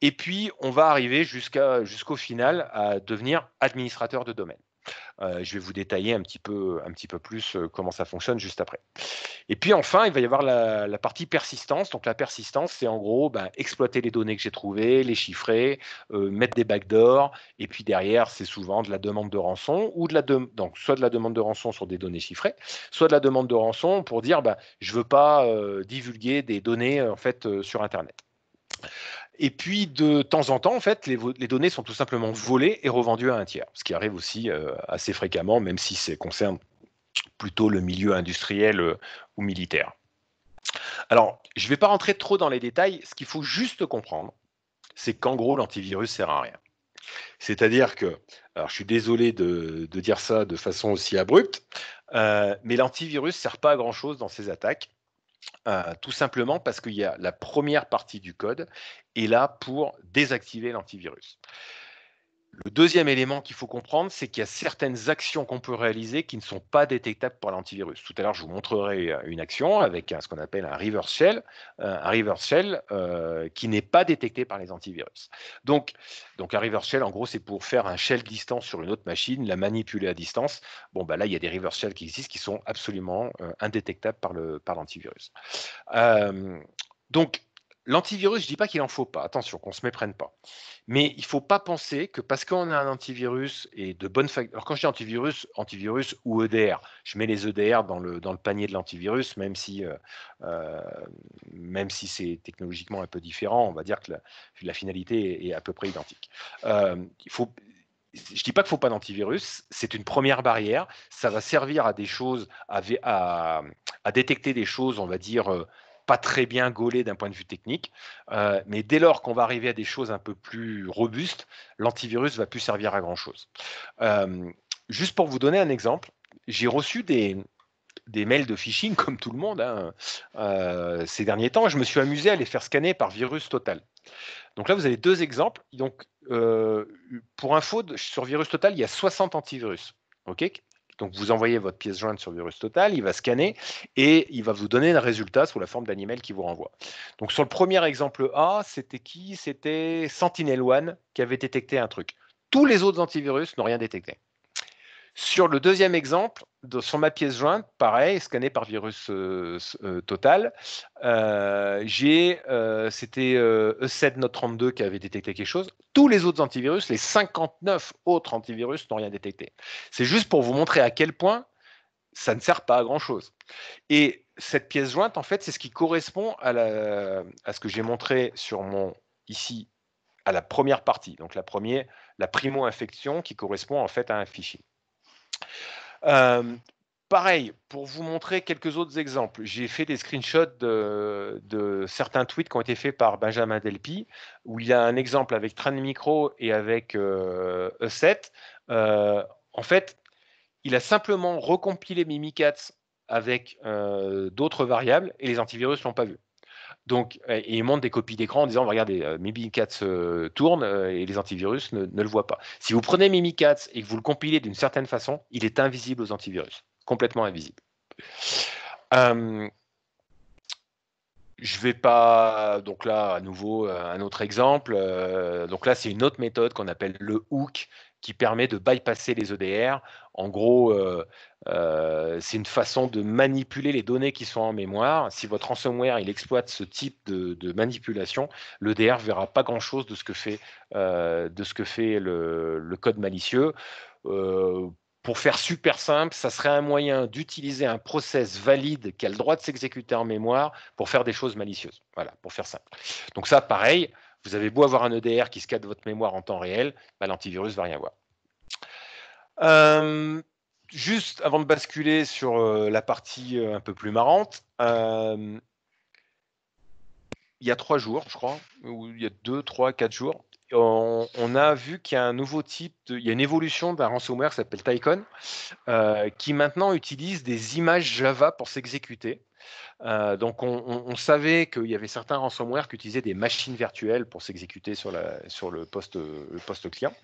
Et puis on va arriver jusqu'au final à devenir administrateur de domaine. Je vais vous détailler un petit peu plus comment ça fonctionne juste après. Et puis enfin, il va y avoir la partie persistance. Donc la persistance, c'est en gros exploiter les données que j'ai trouvées, les chiffrer, mettre des backdoors, et puis derrière, c'est souvent de la demande de rançon, ou donc soit de la demande de rançon sur des données chiffrées, soit de la demande de rançon pour dire je ne veux pas divulguer des données en fait sur Internet. Et puis, de temps en temps, en fait, les données sont tout simplement volées et revendues à un tiers, ce qui arrive aussi assez fréquemment, même si ça concerne plutôt le milieu industriel ou militaire. Alors, je ne vais pas rentrer trop dans les détails. Ce qu'il faut juste comprendre, c'est qu'en gros, l'antivirus ne sert à rien. C'est-à-dire que, alors je suis désolé de dire ça de façon aussi abrupte, mais l'antivirus ne sert pas à grand-chose dans ces attaques. Tout simplement parce qu'il y a la première partie du code est là pour désactiver l'antivirus. Le deuxième élément qu'il faut comprendre, c'est qu'il y a certaines actions qu'on peut réaliser qui ne sont pas détectables par l'antivirus. Tout à l'heure, je vous montrerai une action avec ce qu'on appelle un reverse shell, qui n'est pas détecté par les antivirus. Donc un reverse shell, en gros, c'est pour faire un shell distance sur une autre machine, la manipuler à distance. Bon, là, il y a des reverse shells qui existent qui sont absolument indétectables par l'antivirus. Donc, l'antivirus, je ne dis pas qu'il n'en faut pas, attention, qu'on ne se méprenne pas. Mais il ne faut pas penser que parce qu'on a un antivirus et de bonnes facteurs. Alors, quand je dis antivirus ou EDR, je mets les EDR dans le panier de l'antivirus, même si c'est technologiquement un peu différent, on va dire que la finalité est à peu près identique. Je ne dis pas qu'il ne faut pas d'antivirus, c'est une première barrière. Ça va servir à des choses, à détecter des choses, on va dire, pas très bien gaulées d'un point de vue technique. Mais dès lors qu'on va arriver à des choses un peu plus robustes, l'antivirus ne va plus servir à grand-chose. Juste pour vous donner un exemple, j'ai reçu des mails de phishing comme tout le monde ces derniers temps. Je me suis amusé à les faire scanner par Virus Total. Donc là, vous avez deux exemples. Donc, pour info, sur Virus Total, il y a 60 antivirus. Donc, vous envoyez votre pièce jointe sur Virus Total, il va scanner et il va vous donner un résultat sous la forme d'un email qui vous renvoie. Donc, sur le premier exemple A, c'était qui? C'était SentinelOne qui avait détecté un truc. Tous les autres antivirus n'ont rien détecté. Sur le deuxième exemple, sur ma pièce jointe, pareil, scanné par Virus Total, c'était E7 Note 32 qui avait détecté quelque chose. Tous les autres antivirus, les 59 autres antivirus n'ont rien détecté. C'est juste pour vous montrer à quel point ça ne sert pas à grand-chose. Et cette pièce jointe, en fait, c'est ce qui correspond à ce que j'ai montré ici, à la première partie. Donc la primo-infection qui correspond en fait à un phishing. Pareil, pour vous montrer quelques autres exemples, j'ai fait des screenshots de certains tweets qui ont été faits par Benjamin Delpy, où il y a un exemple avec Trend Micro et avec E7. En fait, il a simplement recompilé Mimikatz avec d'autres variables et les antivirus ne l'ont pas vu. Donc, et il montre des copies d'écran en disant, regardez, Mimikatz tourne et les antivirus ne le voient pas. Si vous prenez Mimikatz et que vous le compilez d'une certaine façon, il est invisible aux antivirus, complètement invisible. Je vais pas, donc là, à nouveau, un autre exemple. Donc là, c'est une autre méthode qu'on appelle le hook, qui permet de bypasser les EDR. En gros, c'est une façon de manipuler les données qui sont en mémoire. Si votre ransomware il exploite ce type de manipulation, l'EDR ne verra pas grand-chose de ce que fait, le code malicieux. Pour faire super simple, ça serait un moyen d'utiliser un process valide qui a le droit de s'exécuter en mémoire pour faire des choses malicieuses. Voilà, pour faire simple. Donc ça, pareil, vous avez beau avoir un EDR qui scanne votre mémoire en temps réel, l'antivirus ne va rien voir. Juste avant de basculer sur la partie un peu plus marrante, il y a 3 jours, je crois, ou il y a 2, 3, 4 jours, on a vu qu'il y a un nouveau type il y a une évolution d'un ransomware qui s'appelle Tycoon, qui maintenant utilise des images Java pour s'exécuter. Donc on savait qu'il y avait certains ransomware qui utilisaient des machines virtuelles pour s'exécuter sur le poste client.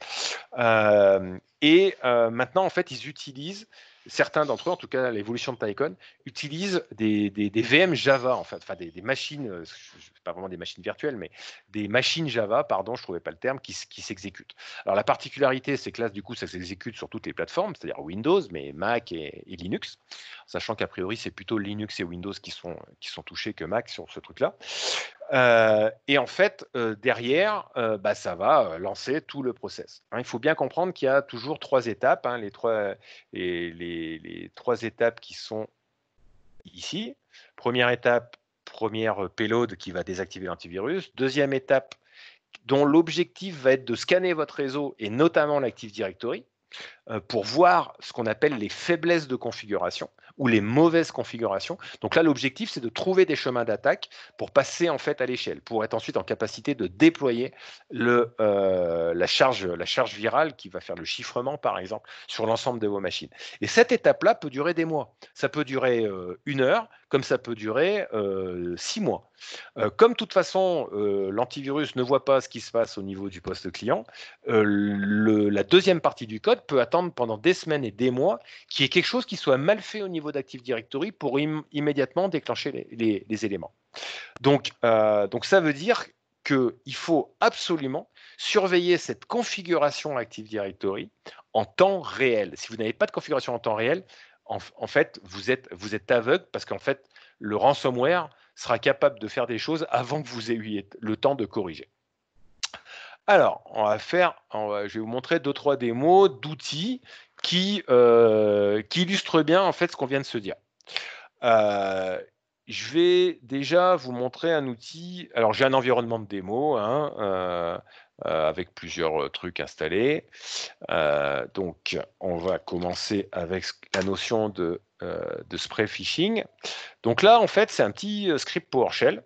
Maintenant, en fait, ils utilisent, certains d'entre eux, en tout cas l'évolution de Tycoon, utilisent des VM Java, en fait, enfin des machines, pas vraiment des machines virtuelles, mais des machines Java, pardon, je ne trouvais pas le terme, qui s'exécutent. Alors la particularité, c'est que là, du coup, ça s'exécute sur toutes les plateformes, c'est-à-dire Windows, mais Mac et Linux, sachant qu'a priori, c'est plutôt Linux et Windows qui sont touchés que Mac sur ce truc-là. Et en fait, derrière, ça va lancer tout le process. Hein, il faut bien comprendre qu'il y a toujours 3 étapes, hein, les trois étapes qui sont ici. Première étape, première payload qui va désactiver l'antivirus. Deuxième étape, dont l'objectif va être de scanner votre réseau et notamment l'Active Directory pour voir ce qu'on appelle les faiblesses de configuration ou les mauvaises configurations. Donc là, l'objectif, c'est de trouver des chemins d'attaque pour passer en fait à l'échelle, pour être ensuite en capacité de déployer la charge virale qui va faire le chiffrement, par exemple, sur l'ensemble de vos machines. Et cette étape-là peut durer des mois. Ça peut durer 1 heure, comme ça peut durer 6 mois. Comme de toute façon, l'antivirus ne voit pas ce qui se passe au niveau du poste client, la deuxième partie du code peut attendre pendant des semaines et des mois qu'il y ait quelque chose qui soit mal fait au niveau d'Active Directory pour immédiatement déclencher les éléments. Donc ça veut dire qu'il faut absolument surveiller cette configuration Active Directory en temps réel. Si vous n'avez pas de configuration en temps réel, en fait, vous êtes aveugle parce qu'en fait, le ransomware sera capable de faire des choses avant que vous ayez le temps de corriger. Alors, je vais vous montrer 2-3 démos d'outils qui illustrent bien en fait ce qu'on vient de se dire. Je vais déjà vous montrer un outil. Alors, j'ai un environnement de démo hein, avec plusieurs trucs installés. Donc, on va commencer avec la notion de spray phishing. Donc là, en fait, c'est un petit script PowerShell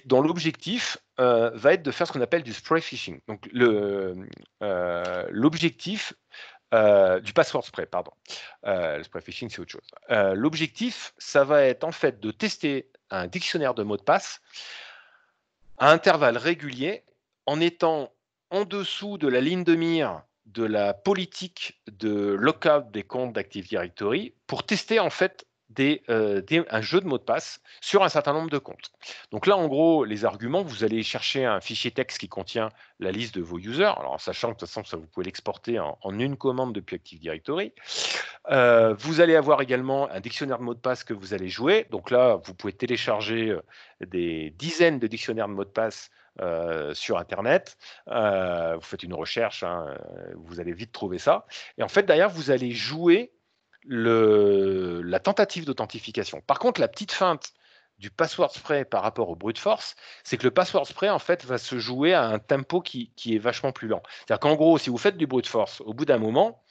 dont l'objectif va être de faire ce qu'on appelle du spray phishing. Donc, l'objectif du password spray, pardon. Le spray phishing, c'est autre chose. L'objectif, ça va être en fait de tester un dictionnaire de mots de passe à intervalles réguliers en étant en dessous de la ligne de mire de la politique de lockout des comptes d'Active Directory pour tester en fait un jeu de mots de passe sur un certain nombre de comptes. Donc là, en gros, les arguments, vous allez chercher un fichier texte qui contient la liste de vos users, alors en sachant que de toute façon, ça, vous pouvez l'exporter en une commande depuis Active Directory. Vous allez avoir également un dictionnaire de mots de passe que vous allez jouer. Donc là, vous pouvez télécharger des dizaines de dictionnaires de mots de passe sur Internet. Vous faites une recherche, hein, vous allez vite trouver ça. Et en fait, d'ailleurs, vous allez jouer la tentative d'authentification. Par contre, la petite feinte du password spray par rapport au brute force, c'est que le password spray en fait va se jouer à un tempo qui est vachement plus lent. C'est-à-dire qu'en gros, si vous faites du brute force, au bout d'un moment,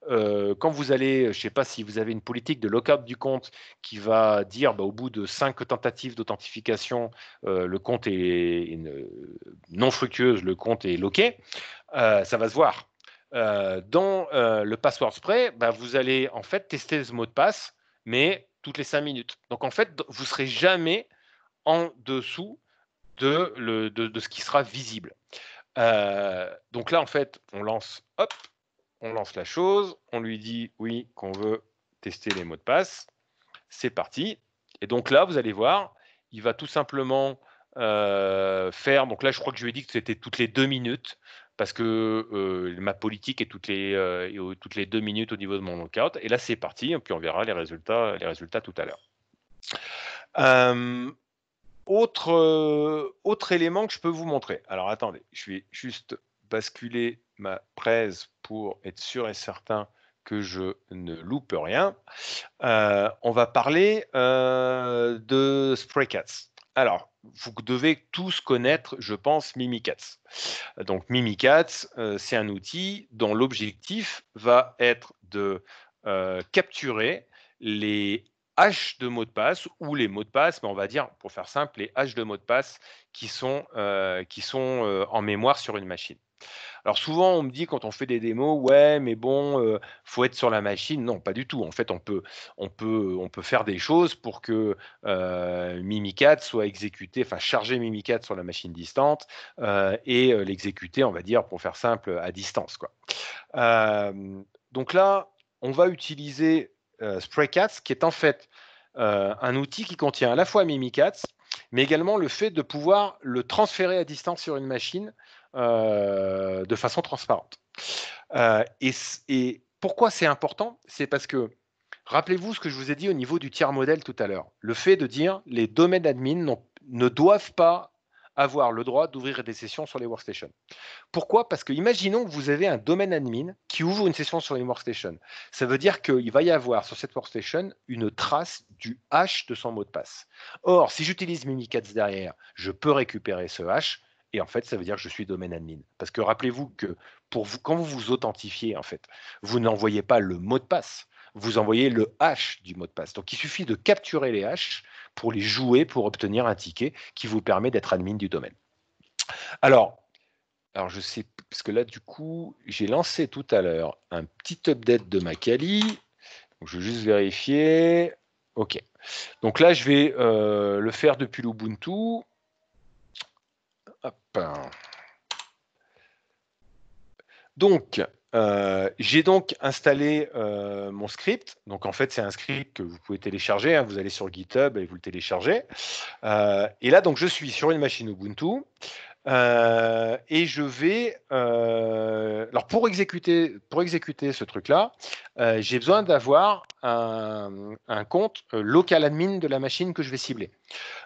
quand vous allez, je ne sais pas si vous avez une politique de lockout du compte qui va dire au bout de 5 tentatives d'authentification, le compte est non fructueuse, le compte est loqué, ça va se voir. Dans le password spray, vous allez en fait tester ce mot de passe, mais toutes les 5 minutes. Donc en fait, vous ne serez jamais en dessous de ce qui sera visible. Donc là, en fait, on lance la chose, on lui dit oui qu'on veut tester les mots de passe, c'est parti. Et donc là, vous allez voir, il va tout simplement faire, donc là je crois que je lui ai dit que c'était toutes les 2 minutes, parce que ma politique est toutes les 2 minutes au niveau de mon lockout, et là c'est parti, et puis on verra les résultats tout à l'heure. Autre élément que je peux vous montrer. Alors attendez, je vais juste basculer ma presse pour être sûr et certain que je ne loupe rien. On va parler de Spraycats. Alors, vous devez tous connaître, je pense, Mimikatz. Donc, Mimikatz, c'est un outil dont l'objectif va être de capturer les haches de mots de passe ou les mots de passe, mais on va dire, pour faire simple, les haches de mots de passe qui sont en mémoire sur une machine. Alors souvent, on me dit quand on fait des démos: «Ouais, mais bon, faut être sur la machine». Non, pas du tout. En fait, on peut faire des choses pour que, Mimikatz soit exécuté, enfin charger Mimikatz sur la machine distante, et l'exécuter, on va dire, pour faire simple, à distance, quoi. Donc là, on va utiliser, Spraycats qui est en fait, un outil qui contient à la fois Mimikatz, mais également le fait de pouvoir le transférer à distance sur une machine, de façon transparente. Et pourquoi c'est important? C'est parce que, rappelez-vous ce que je vous ai dit au niveau du tiers modèle tout à l'heure. Le fait de dire les domaines admin ne doivent pas avoir le droit d'ouvrir des sessions sur les workstations. Pourquoi? Parce que imaginons que vous avez un domaine admin qui ouvre une session sur une workstation. Ça veut dire qu'il va y avoir sur cette workstation une trace du hash de son mot de passe. Or, si j'utilise Mimikatz derrière, je peux récupérer ce hash et en fait, ça veut dire que je suis domaine admin. Parce que rappelez-vous que quand vous vous authentifiez, en fait, vous n'envoyez pas le mot de passe, vous envoyez le hash du mot de passe. Donc, il suffit de capturer les hashes pour les jouer pour obtenir un ticket qui vous permet d'être admin du domaine. Alors, je sais, parce que là, du coup, j'ai lancé tout à l'heure un petit update de ma Kali. Donc, je vais juste vérifier. OK. Donc là, je vais le faire depuis l'Ubuntu. Hop. Donc, j'ai donc installé mon script. Donc, en fait, c'est un script que vous pouvez télécharger, hein. Vous allez sur GitHub et vous le téléchargez. Et là, donc, je suis sur une machine Ubuntu. Et je vais, alors pour exécuter ce truc-là, j'ai besoin d'avoir un compte local admin de la machine que je vais cibler.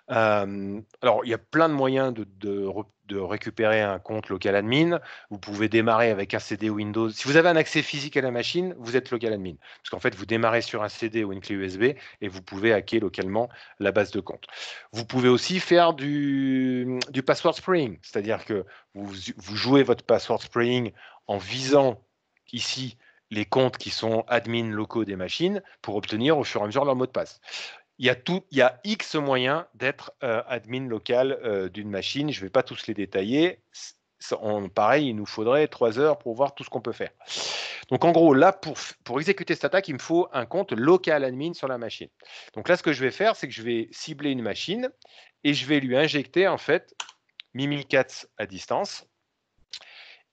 Alors, il y a plein de moyens de récupérer un compte local admin. Vous pouvez démarrer avec un CD Windows. Si vous avez un accès physique à la machine, vous êtes local admin. Parce qu'en fait, vous démarrez sur un CD ou une clé USB et vous pouvez hacker localement la base de compte. Vous pouvez aussi faire du password spraying, c'est-à-dire que vous jouez votre password spraying en visant ici les comptes qui sont admin locaux des machines pour obtenir au fur et à mesure leur mot de passe. Il y a X moyens d'être admin local d'une machine. Je ne vais pas tous les détailler. Pareil, il nous faudrait 3 heures pour voir tout ce qu'on peut faire. Donc en gros, là, pour exécuter cette attaque, il me faut un compte local admin sur la machine. Donc là, ce que je vais faire, c'est que je vais cibler une machine et je vais lui injecter en fait Mimikatz à distance.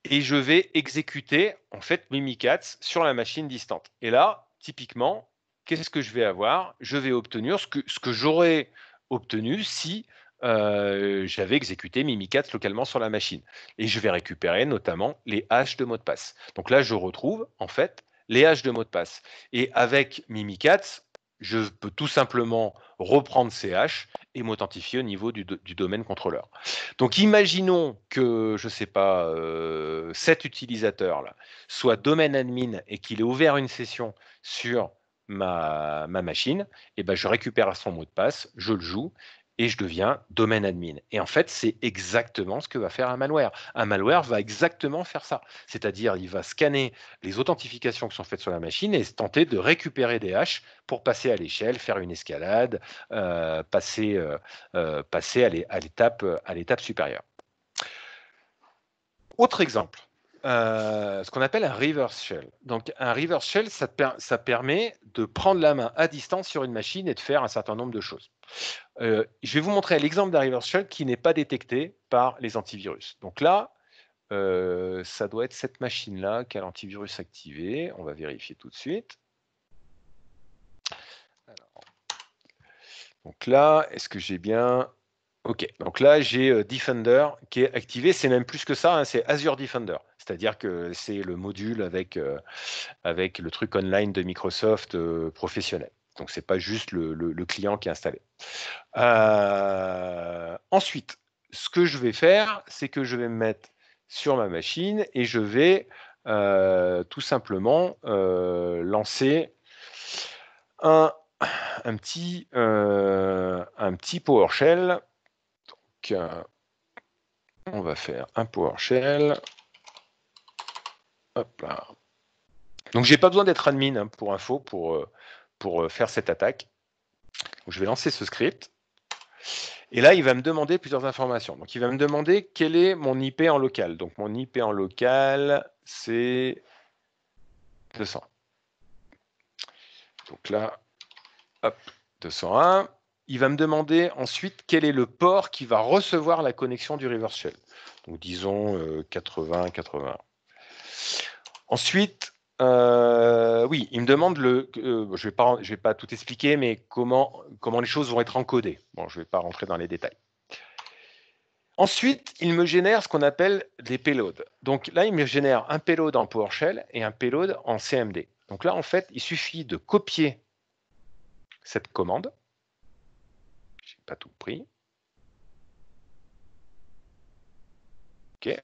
Et je vais exécuter en fait Mimikatz sur la machine distante. Et là, typiquement, qu'est-ce que je vais avoir? Je vais obtenir ce que j'aurais obtenu si j'avais exécuté Mimikatz localement sur la machine. Et je vais récupérer notamment les haches de mot de passe. Donc là, je retrouve en fait les haches de mot de passe. Et avec Mimikatz, je peux tout simplement reprendre ces haches et m'authentifier au niveau du domaine contrôleur. Donc imaginons que, je ne sais pas, cet utilisateur-là soit domaine admin et qu'il ait ouvert une session sur ma machine, et ben, je récupère son mot de passe, je le joue et je deviens domaine admin. Et en fait, c'est exactement ce que va faire un malware. Un malware va exactement faire ça. C'est-à-dire, il va scanner les authentifications qui sont faites sur la machine et tenter de récupérer des hashes pour passer à l'échelle, faire une escalade, passer à l'étape supérieure. Autre exemple, ce qu'on appelle un reverse shell. Donc un reverse shell, ça permet de prendre la main à distance sur une machine et de faire un certain nombre de choses. Je vais vous montrer l'exemple d'un reverse shell qui n'est pas détecté par les antivirus. Donc là, ça doit être cette machine-là qui a l'antivirus activé. On va vérifier tout de suite. Alors, donc là, est-ce que j'ai bien... OK, donc là, j'ai Defender qui est activé. C'est même plus que ça, hein, c'est Azure Defender. C'est-à-dire que c'est le module avec le truc online de Microsoft professionnel. Donc, ce n'est pas juste le client qui est installé. Ensuite, ce que je vais faire, c'est que je vais me mettre sur ma machine et je vais tout simplement lancer un petit PowerShell. Donc, on va faire un PowerShell. Hop là. Donc, j'ai pas besoin d'être admin, hein, pour info pour faire cette attaque. Donc, je vais lancer ce script. Et là, il va me demander plusieurs informations. Donc, il va me demander quel est mon IP en local. Donc, mon IP en local, c'est 200. Donc là, hop, 201. Il va me demander ensuite quel est le port qui va recevoir la connexion du reverse shell. Donc, disons 80, 80. Ensuite, oui, il me demande je vais pas tout expliquer, mais comment les choses vont être encodées. Bon, je ne vais pas rentrer dans les détails. Ensuite, il me génère ce qu'on appelle des payloads. Donc là, il me génère un payload en PowerShell et un payload en CMD. Donc là, en fait, il suffit de copier cette commande. Je n'ai pas tout pris. OK.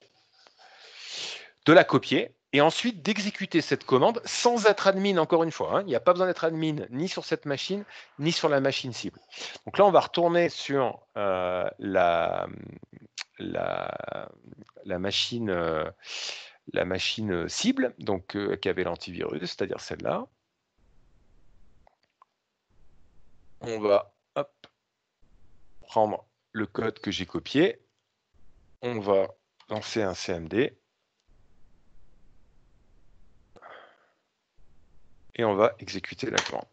De la copier et ensuite d'exécuter cette commande sans être admin, encore une fois. Il n'y a pas besoin d'être admin ni sur cette machine, ni sur la machine cible. Donc là, on va retourner sur la machine cible, donc qui avait l'antivirus, c'est-à-dire celle-là. On va prendre le code que j'ai copié. On va lancer un CMD. Et on va exécuter la commande.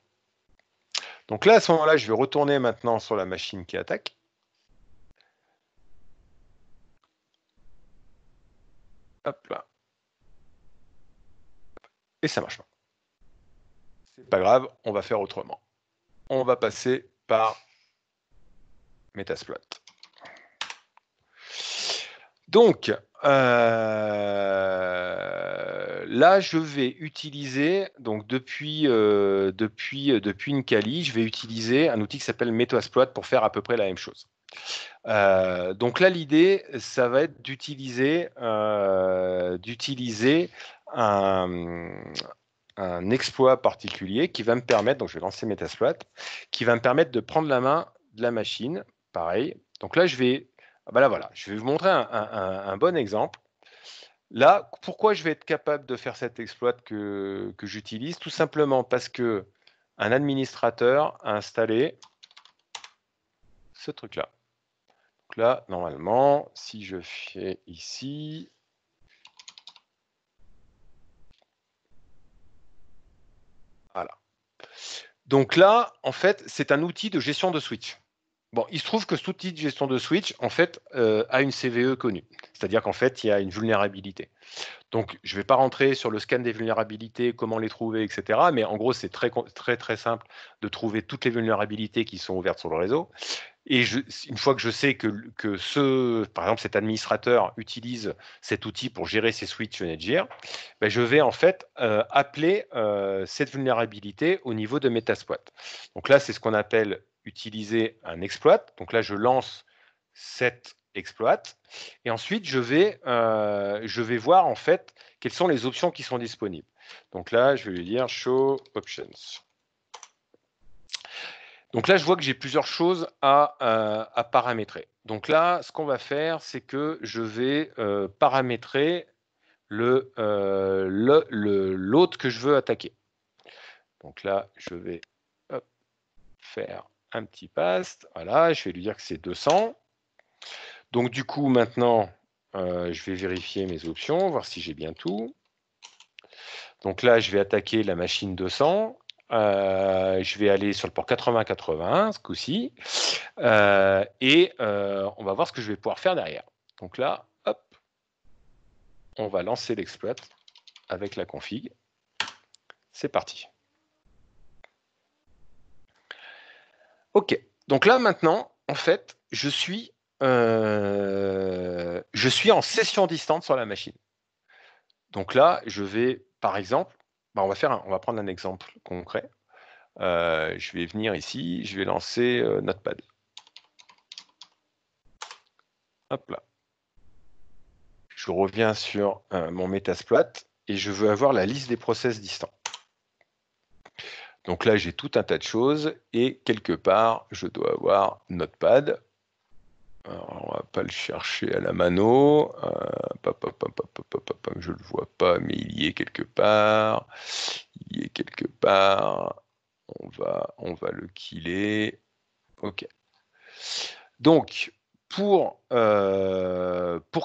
Donc là, à ce moment-là, je vais retourner maintenant sur la machine qui attaque. Hop là. Et ça marche pas. C'est pas grave, on va faire autrement. On va passer par Metasploit. Donc, là, je vais utiliser, donc depuis une Kali, je vais utiliser un outil qui s'appelle Metasploit pour faire à peu près la même chose. Donc là, l'idée, ça va être d'utiliser un exploit particulier qui va me permettre, donc je vais lancer Metasploit, qui va me permettre de prendre la main de la machine. Pareil. Donc là, je vais vous montrer un bon exemple. Là, pourquoi je vais être capable de faire cet exploit que j'utilise? Tout simplement parce que un administrateur a installé ce truc-là. Donc là, normalement, si je fais ici, voilà. Donc là, en fait, c'est un outil de gestion de switch. Bon, il se trouve que cet outil de gestion de switch, en fait, a une CVE connue. C'est-à-dire qu'en fait, il y a une vulnérabilité. Donc, je ne vais pas rentrer sur le scan des vulnérabilités, comment les trouver, etc. Mais en gros, c'est très, très, très simple de trouver toutes les vulnérabilités qui sont ouvertes sur le réseau. Et une fois que je sais que par exemple, cet administrateur utilise cet outil pour gérer ses switches Netgear, ben je vais en fait appeler cette vulnérabilité au niveau de Metasploit. Donc là, c'est ce qu'on appelle utiliser un exploit. Donc là, je lance cet exploit et ensuite je vais voir en fait quelles sont les options qui sont disponibles. Donc là, je vais lui dire show options. Donc là, je vois que j'ai plusieurs choses à paramétrer. Donc là, ce qu'on va faire, c'est que je vais paramétrer l'hôte que je veux attaquer. Donc là, je vais faire un petit paste. Voilà, je vais lui dire que c'est 200. Donc du coup, maintenant, je vais vérifier mes options, voir si j'ai bien tout. Donc là, je vais attaquer la machine 200. Je vais aller sur le port 80-81 ce coup-ci. Et on va voir ce que je vais pouvoir faire derrière. Donc là, hop, on va lancer l'exploit avec la config. C'est parti. OK. Donc là, maintenant, en fait, je suis en session distante sur la machine. Donc là, je vais, par exemple, on va prendre un exemple concret. Je vais venir ici, je vais lancer Notepad. Hop là. Je reviens sur mon Metasploit et je veux avoir la liste des process distants. Donc là, j'ai tout un tas de choses et quelque part, je dois avoir Notepad. Alors, on va pas le chercher à la mano. Je le vois pas, mais il y est quelque part. Il y est quelque part. On va le killer. OK. Donc, pour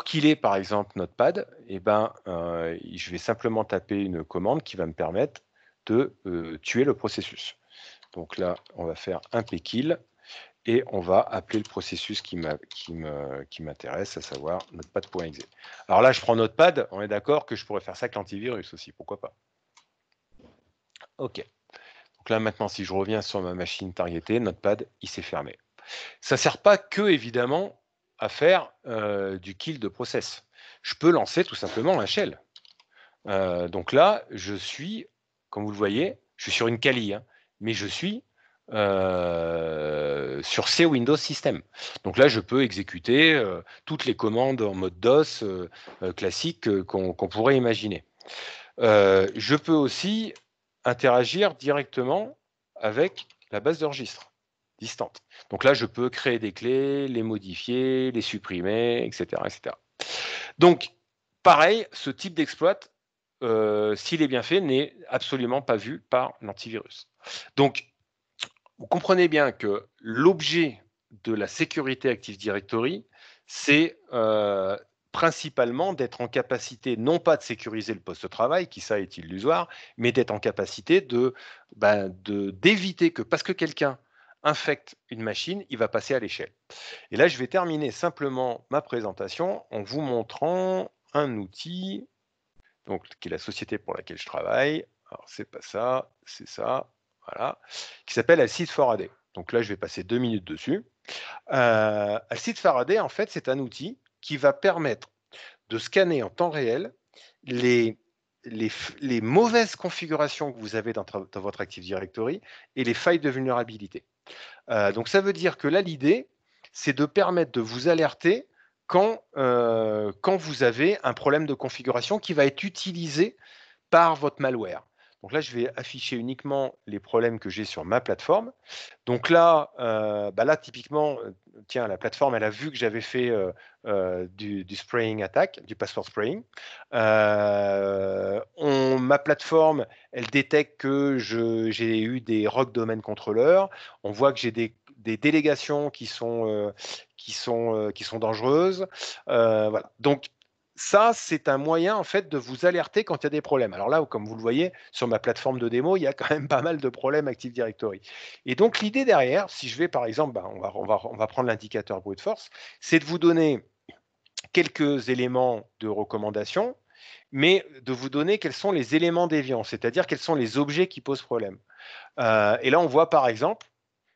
qu'il ait, par exemple, Notepad, eh ben, je vais simplement taper une commande qui va me permettre de tuer le processus. Donc là, on va faire un pkill et on va appeler le processus qui m'intéresse, à savoir notepad.exe. Alors là, je prends Notepad, on est d'accord que je pourrais faire ça avec l'antivirus aussi, pourquoi pas. OK. Donc là, maintenant, si je reviens sur ma machine targetée, Notepad, il s'est fermé. Ça ne sert pas que, évidemment, à faire du kill de process. Je peux lancer tout simplement un shell. Donc là, je suis, comme vous le voyez, je suis sur une Kali, hein, mais je suis sur C Windows System. Donc là, je peux exécuter toutes les commandes en mode DOS classique qu'on pourrait imaginer. Je peux aussi interagir directement avec la base de registre distante. Donc là, je peux créer des clés, les modifier, les supprimer, etc. etc. Donc, pareil, ce type d'exploit, s'il est bien fait, n'est absolument pas vu par l'antivirus. Donc, vous comprenez bien que l'objet de la sécurité Active Directory, c'est principalement d'être en capacité, non pas de sécuriser le poste de travail, qui ça est illusoire, mais d'être en capacité d'éviter que, parce que quelqu'un infecte une machine, il va passer à l'échelle. Et là, je vais terminer simplement ma présentation en vous montrant un outil, donc, qui est la société pour laquelle je travaille. Alors, c'est pas ça, c'est ça, voilà, qui s'appelle Alcide Faraday. Donc là, je vais passer 2 minutes dessus. Alcide Faraday, en fait, c'est un outil qui va permettre de scanner en temps réel les, les mauvaises configurations que vous avez dans votre Active Directory et les failles de vulnérabilité. Donc ça veut dire que là, l'idée, c'est de permettre de vous alerter quand vous avez un problème de configuration qui va être utilisé par votre malware. Donc là, je vais afficher uniquement les problèmes que j'ai sur ma plateforme. Donc là, là typiquement, tiens, la plateforme, elle a vu que j'avais fait du spraying attack, du password spraying. Ma plateforme, elle détecte que j'ai eu des rogue domain controllers. On voit que j'ai des délégations qui sont dangereuses. Voilà. Donc ça, c'est un moyen en fait de vous alerter quand il y a des problèmes. Alors là, comme vous le voyez, sur ma plateforme de démo, il y a quand même pas mal de problèmes Active Directory. Et donc l'idée derrière, si je vais par exemple, on va prendre l'indicateur brute force, c'est de vous donner quelques éléments de recommandation, mais de vous donner quels sont les éléments déviants, c'est-à-dire quels sont les objets qui posent problème. Et là, on voit par exemple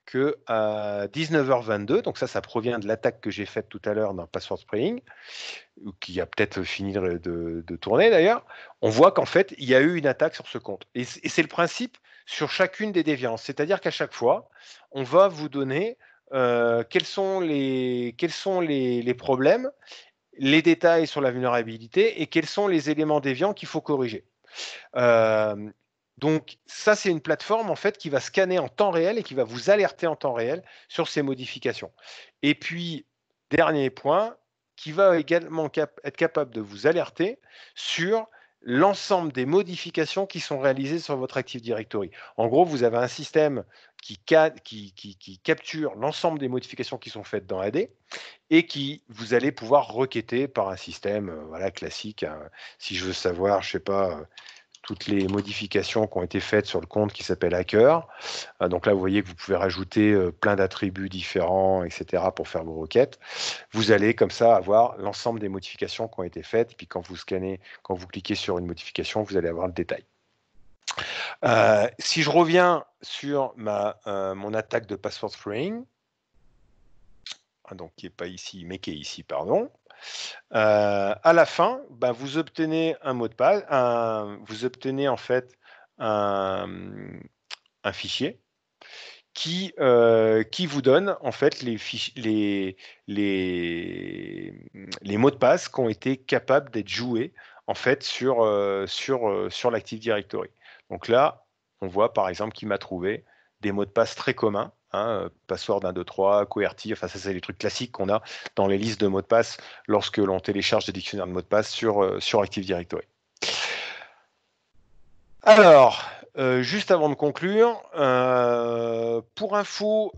que à 19h22, donc ça provient de l'attaque que j'ai faite tout à l'heure dans Password Spraying, qui a peut-être fini de tourner d'ailleurs, on voit qu'en fait, il y a eu une attaque sur ce compte. Et c'est le principe sur chacune des déviances. C'est-à-dire qu'à chaque fois, on va vous donner quels sont les problèmes, les détails sur la vulnérabilité et quels sont les éléments déviants qu'il faut corriger. Donc ça, c'est une plateforme en fait qui va scanner en temps réel et qui va vous alerter en temps réel sur ces modifications. Et puis, dernier point, qui va également être capable de vous alerter sur l'ensemble des modifications qui sont réalisées sur votre Active Directory. En gros, vous avez un système qui capture l'ensemble des modifications qui sont faites dans AD et qui vous allez pouvoir requêter par un système voilà, classique. Hein. Si je veux savoir, je sais pas, toutes les modifications qui ont été faites sur le compte qui s'appelle Hacker. Donc là, vous voyez que vous pouvez rajouter plein d'attributs différents, etc. pour faire vos requêtes. Vous allez comme ça avoir l'ensemble des modifications qui ont été faites. Et puis quand vous scannez, quand vous cliquez sur une modification, vous allez avoir le détail. Si je reviens sur mon attaque de password spraying, donc qui n'est pas ici, mais qui est ici, pardon. À la fin, vous obtenez un mot de passe, vous obtenez en fait un fichier qui vous donne en fait les mots de passe qui ont été capables d'être joués en fait sur l'Active Directory. Donc là, on voit par exemple qu'il m'a trouvé des mots de passe très communs. Password 1, 2, 3, QWERTY, enfin ça c'est les trucs classiques qu'on a dans les listes de mots de passe lorsque l'on télécharge des dictionnaires de mots de passe sur Active Directory. Alors, juste avant de conclure, pour info,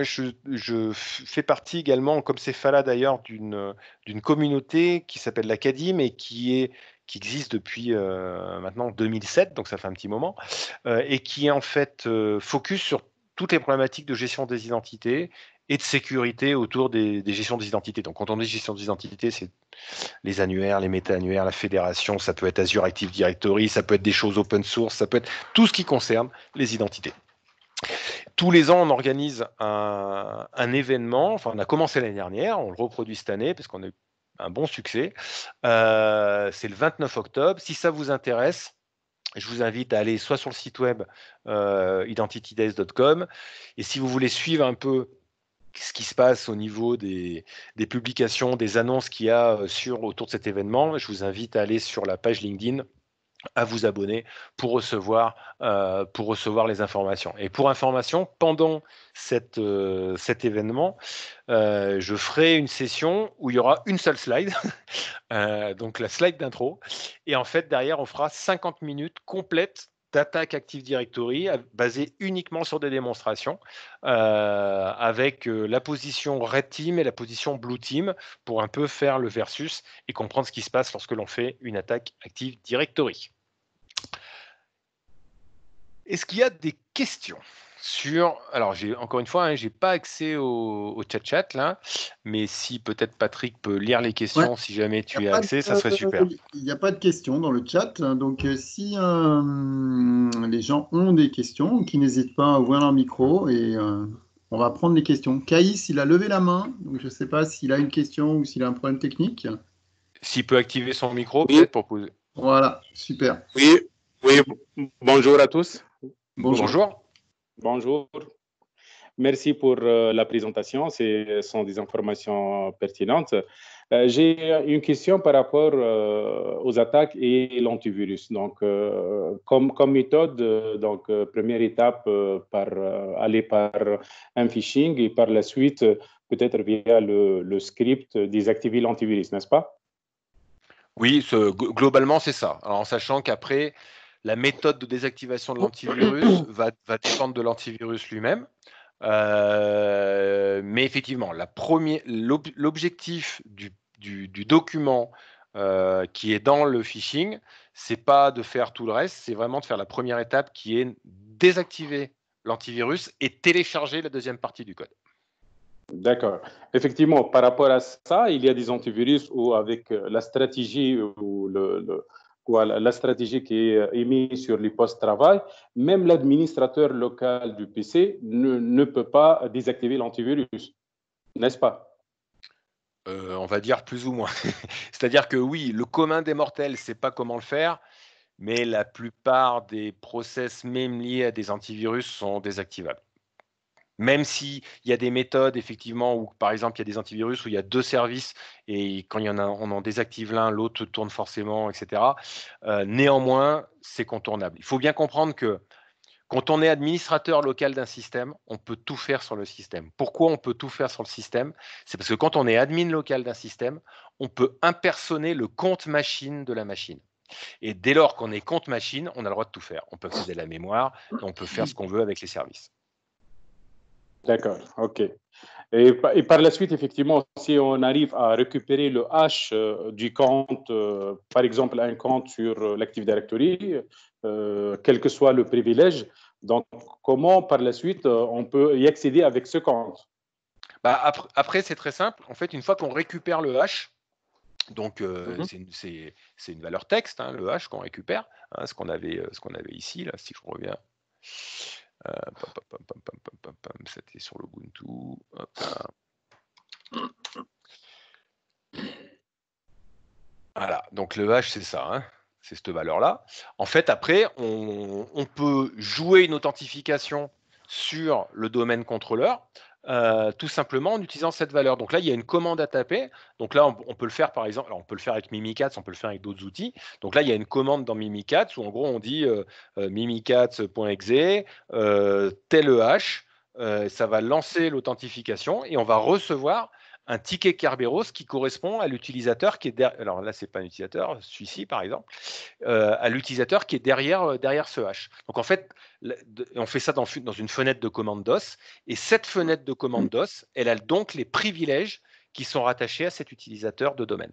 moi, je fais partie également, comme c'est Fala d'ailleurs, d'une communauté qui s'appelle l'Acadime et qui existe depuis maintenant 2007, donc ça fait un petit moment, et qui est en fait focus sur toutes les problématiques de gestion des identités et de sécurité autour des gestions des identités. Donc, quand on dit gestion des identités, c'est les annuaires, les méta-annuaires, la fédération, ça peut être Azure Active Directory, ça peut être des choses open source, ça peut être tout ce qui concerne les identités. Tous les ans, on organise un événement, enfin on a commencé l'année dernière, on le reproduit cette année parce qu'on a eu un bon succès. C'est le 29 octobre. Si ça vous intéresse, je vous invite à aller soit sur le site web identitydays.com et si vous voulez suivre un peu ce qui se passe au niveau des publications, des annonces qu'il y a autour de cet événement, je vous invite à aller sur la page LinkedIn, à vous abonner pour recevoir les informations. Et pour information, pendant cet événement, je ferai une session où il y aura une seule slide, donc la slide d'intro. Et en fait, derrière, on fera 50 minutes complètes d'attaque Active Directory basée uniquement sur des démonstrations avec la position Red Team et la position Blue Team pour un peu faire le versus et comprendre ce qui se passe lorsque l'on fait une attaque Active Directory. Est-ce qu'il y a des questions sur... Alors, encore une fois, j'ai pas accès au chat là, mais si peut-être Patrick peut lire les questions, si jamais tu as accès, ça serait super. Il n'y a pas de questions dans le chat, donc si les gens ont des questions, qu'ils n'hésitent pas à ouvrir leur micro et on va prendre les questions. Caïs, il a levé la main, donc je ne sais pas s'il a une question ou s'il a un problème technique. S'il peut activer son micro, peut-être pour poser. Voilà, super. Oui, bonjour à tous. Bonjour. Bonjour. Merci pour la présentation, ce sont des informations pertinentes. J'ai une question par rapport aux attaques et l'antivirus. Donc, comme méthode, première étape, aller par un phishing et par la suite, peut-être via le script, désactiver l'antivirus, n'est-ce pas? Oui, globalement, c'est ça. Alors, en sachant qu'après, la méthode de désactivation de l'antivirus va dépendre de l'antivirus lui-même. Mais effectivement, l'objectif du document qui est dans le phishing, c'est pas de faire tout le reste, c'est vraiment de faire la première étape qui est désactiver l'antivirus et télécharger la deuxième partie du code. D'accord. Effectivement, par rapport à ça, il y a des antivirus où avec la stratégie ou la stratégie qui est émise sur les postes de travail, même l'administrateur local du PC ne peut pas désactiver l'antivirus, n'est-ce pas? On va dire plus ou moins. C'est-à-dire que oui, le commun des mortels ne sait pas comment le faire, mais la plupart des process même liés à des antivirus sont désactivables. Même s'il y a des méthodes, effectivement, où par exemple, il y a des antivirus où il y a deux services et quand on en désactive l'un, l'autre tourne forcément, etc. Néanmoins, c'est contournable. Il faut bien comprendre que quand on est administrateur local d'un système, on peut tout faire sur le système. Pourquoi on peut tout faire sur le système? C'est parce que quand on est admin local d'un système, on peut impersoner le compte machine de la machine. Et dès lors qu'on est compte machine, on a le droit de tout faire. On peut accéder à la mémoire, on peut faire ce qu'on veut avec les services. D'accord, ok. Et par la suite, effectivement, si on arrive à récupérer le hash du compte, par exemple un compte sur l'Active Directory, quel que soit le privilège, donc comment par la suite on peut y accéder avec ce compte? Après, c'est très simple. En fait, une fois qu'on récupère le hash, donc c'est une valeur texte, hein, le hash qu'on récupère, hein, ce qu'on avait ici, là, si je reviens. C'était sur l'Ubuntu. Voilà, donc le hash, c'est ça, hein, c'est cette valeur-là. En fait, après, on peut jouer une authentification sur le domaine contrôleur, tout simplement en utilisant cette valeur. Donc là, il y a une commande à taper. Donc là, on peut le faire, par exemple, alors on peut le faire avec Mimikatz, on peut le faire avec d'autres outils. Donc là, il y a une commande dans Mimikatz où en gros, on dit mimikatz.exe, tel hash, ça va lancer l'authentification et on va recevoir un ticket Kerberos qui correspond à l'utilisateur qui est derrière. Alors là, c'est pas un utilisateur, celui-ci par exemple, à l'utilisateur qui est derrière ce hash. Donc en fait, on fait ça dans une fenêtre de commande DOS, et cette fenêtre de commande DOS, elle a donc les privilèges qui sont rattachés à cet utilisateur de domaine.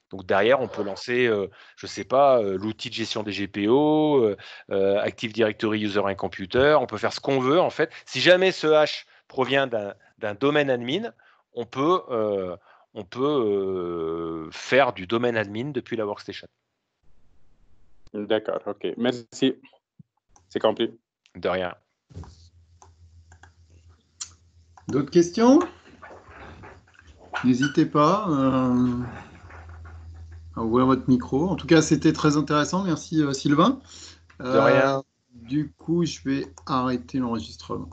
Donc derrière, on peut lancer, je ne sais pas, l'outil de gestion des GPO, Active Directory User and Computer. On peut faire ce qu'on veut en fait. Si jamais ce hash provient d'un domaine admin, on peut faire du domaine admin depuis la workstation. D'accord, ok. Merci. C'est compris. De rien. D'autres questions? N'hésitez pas à ouvrir votre micro. En tout cas, c'était très intéressant. Merci Sylvain. De rien. Du coup, je vais arrêter l'enregistrement.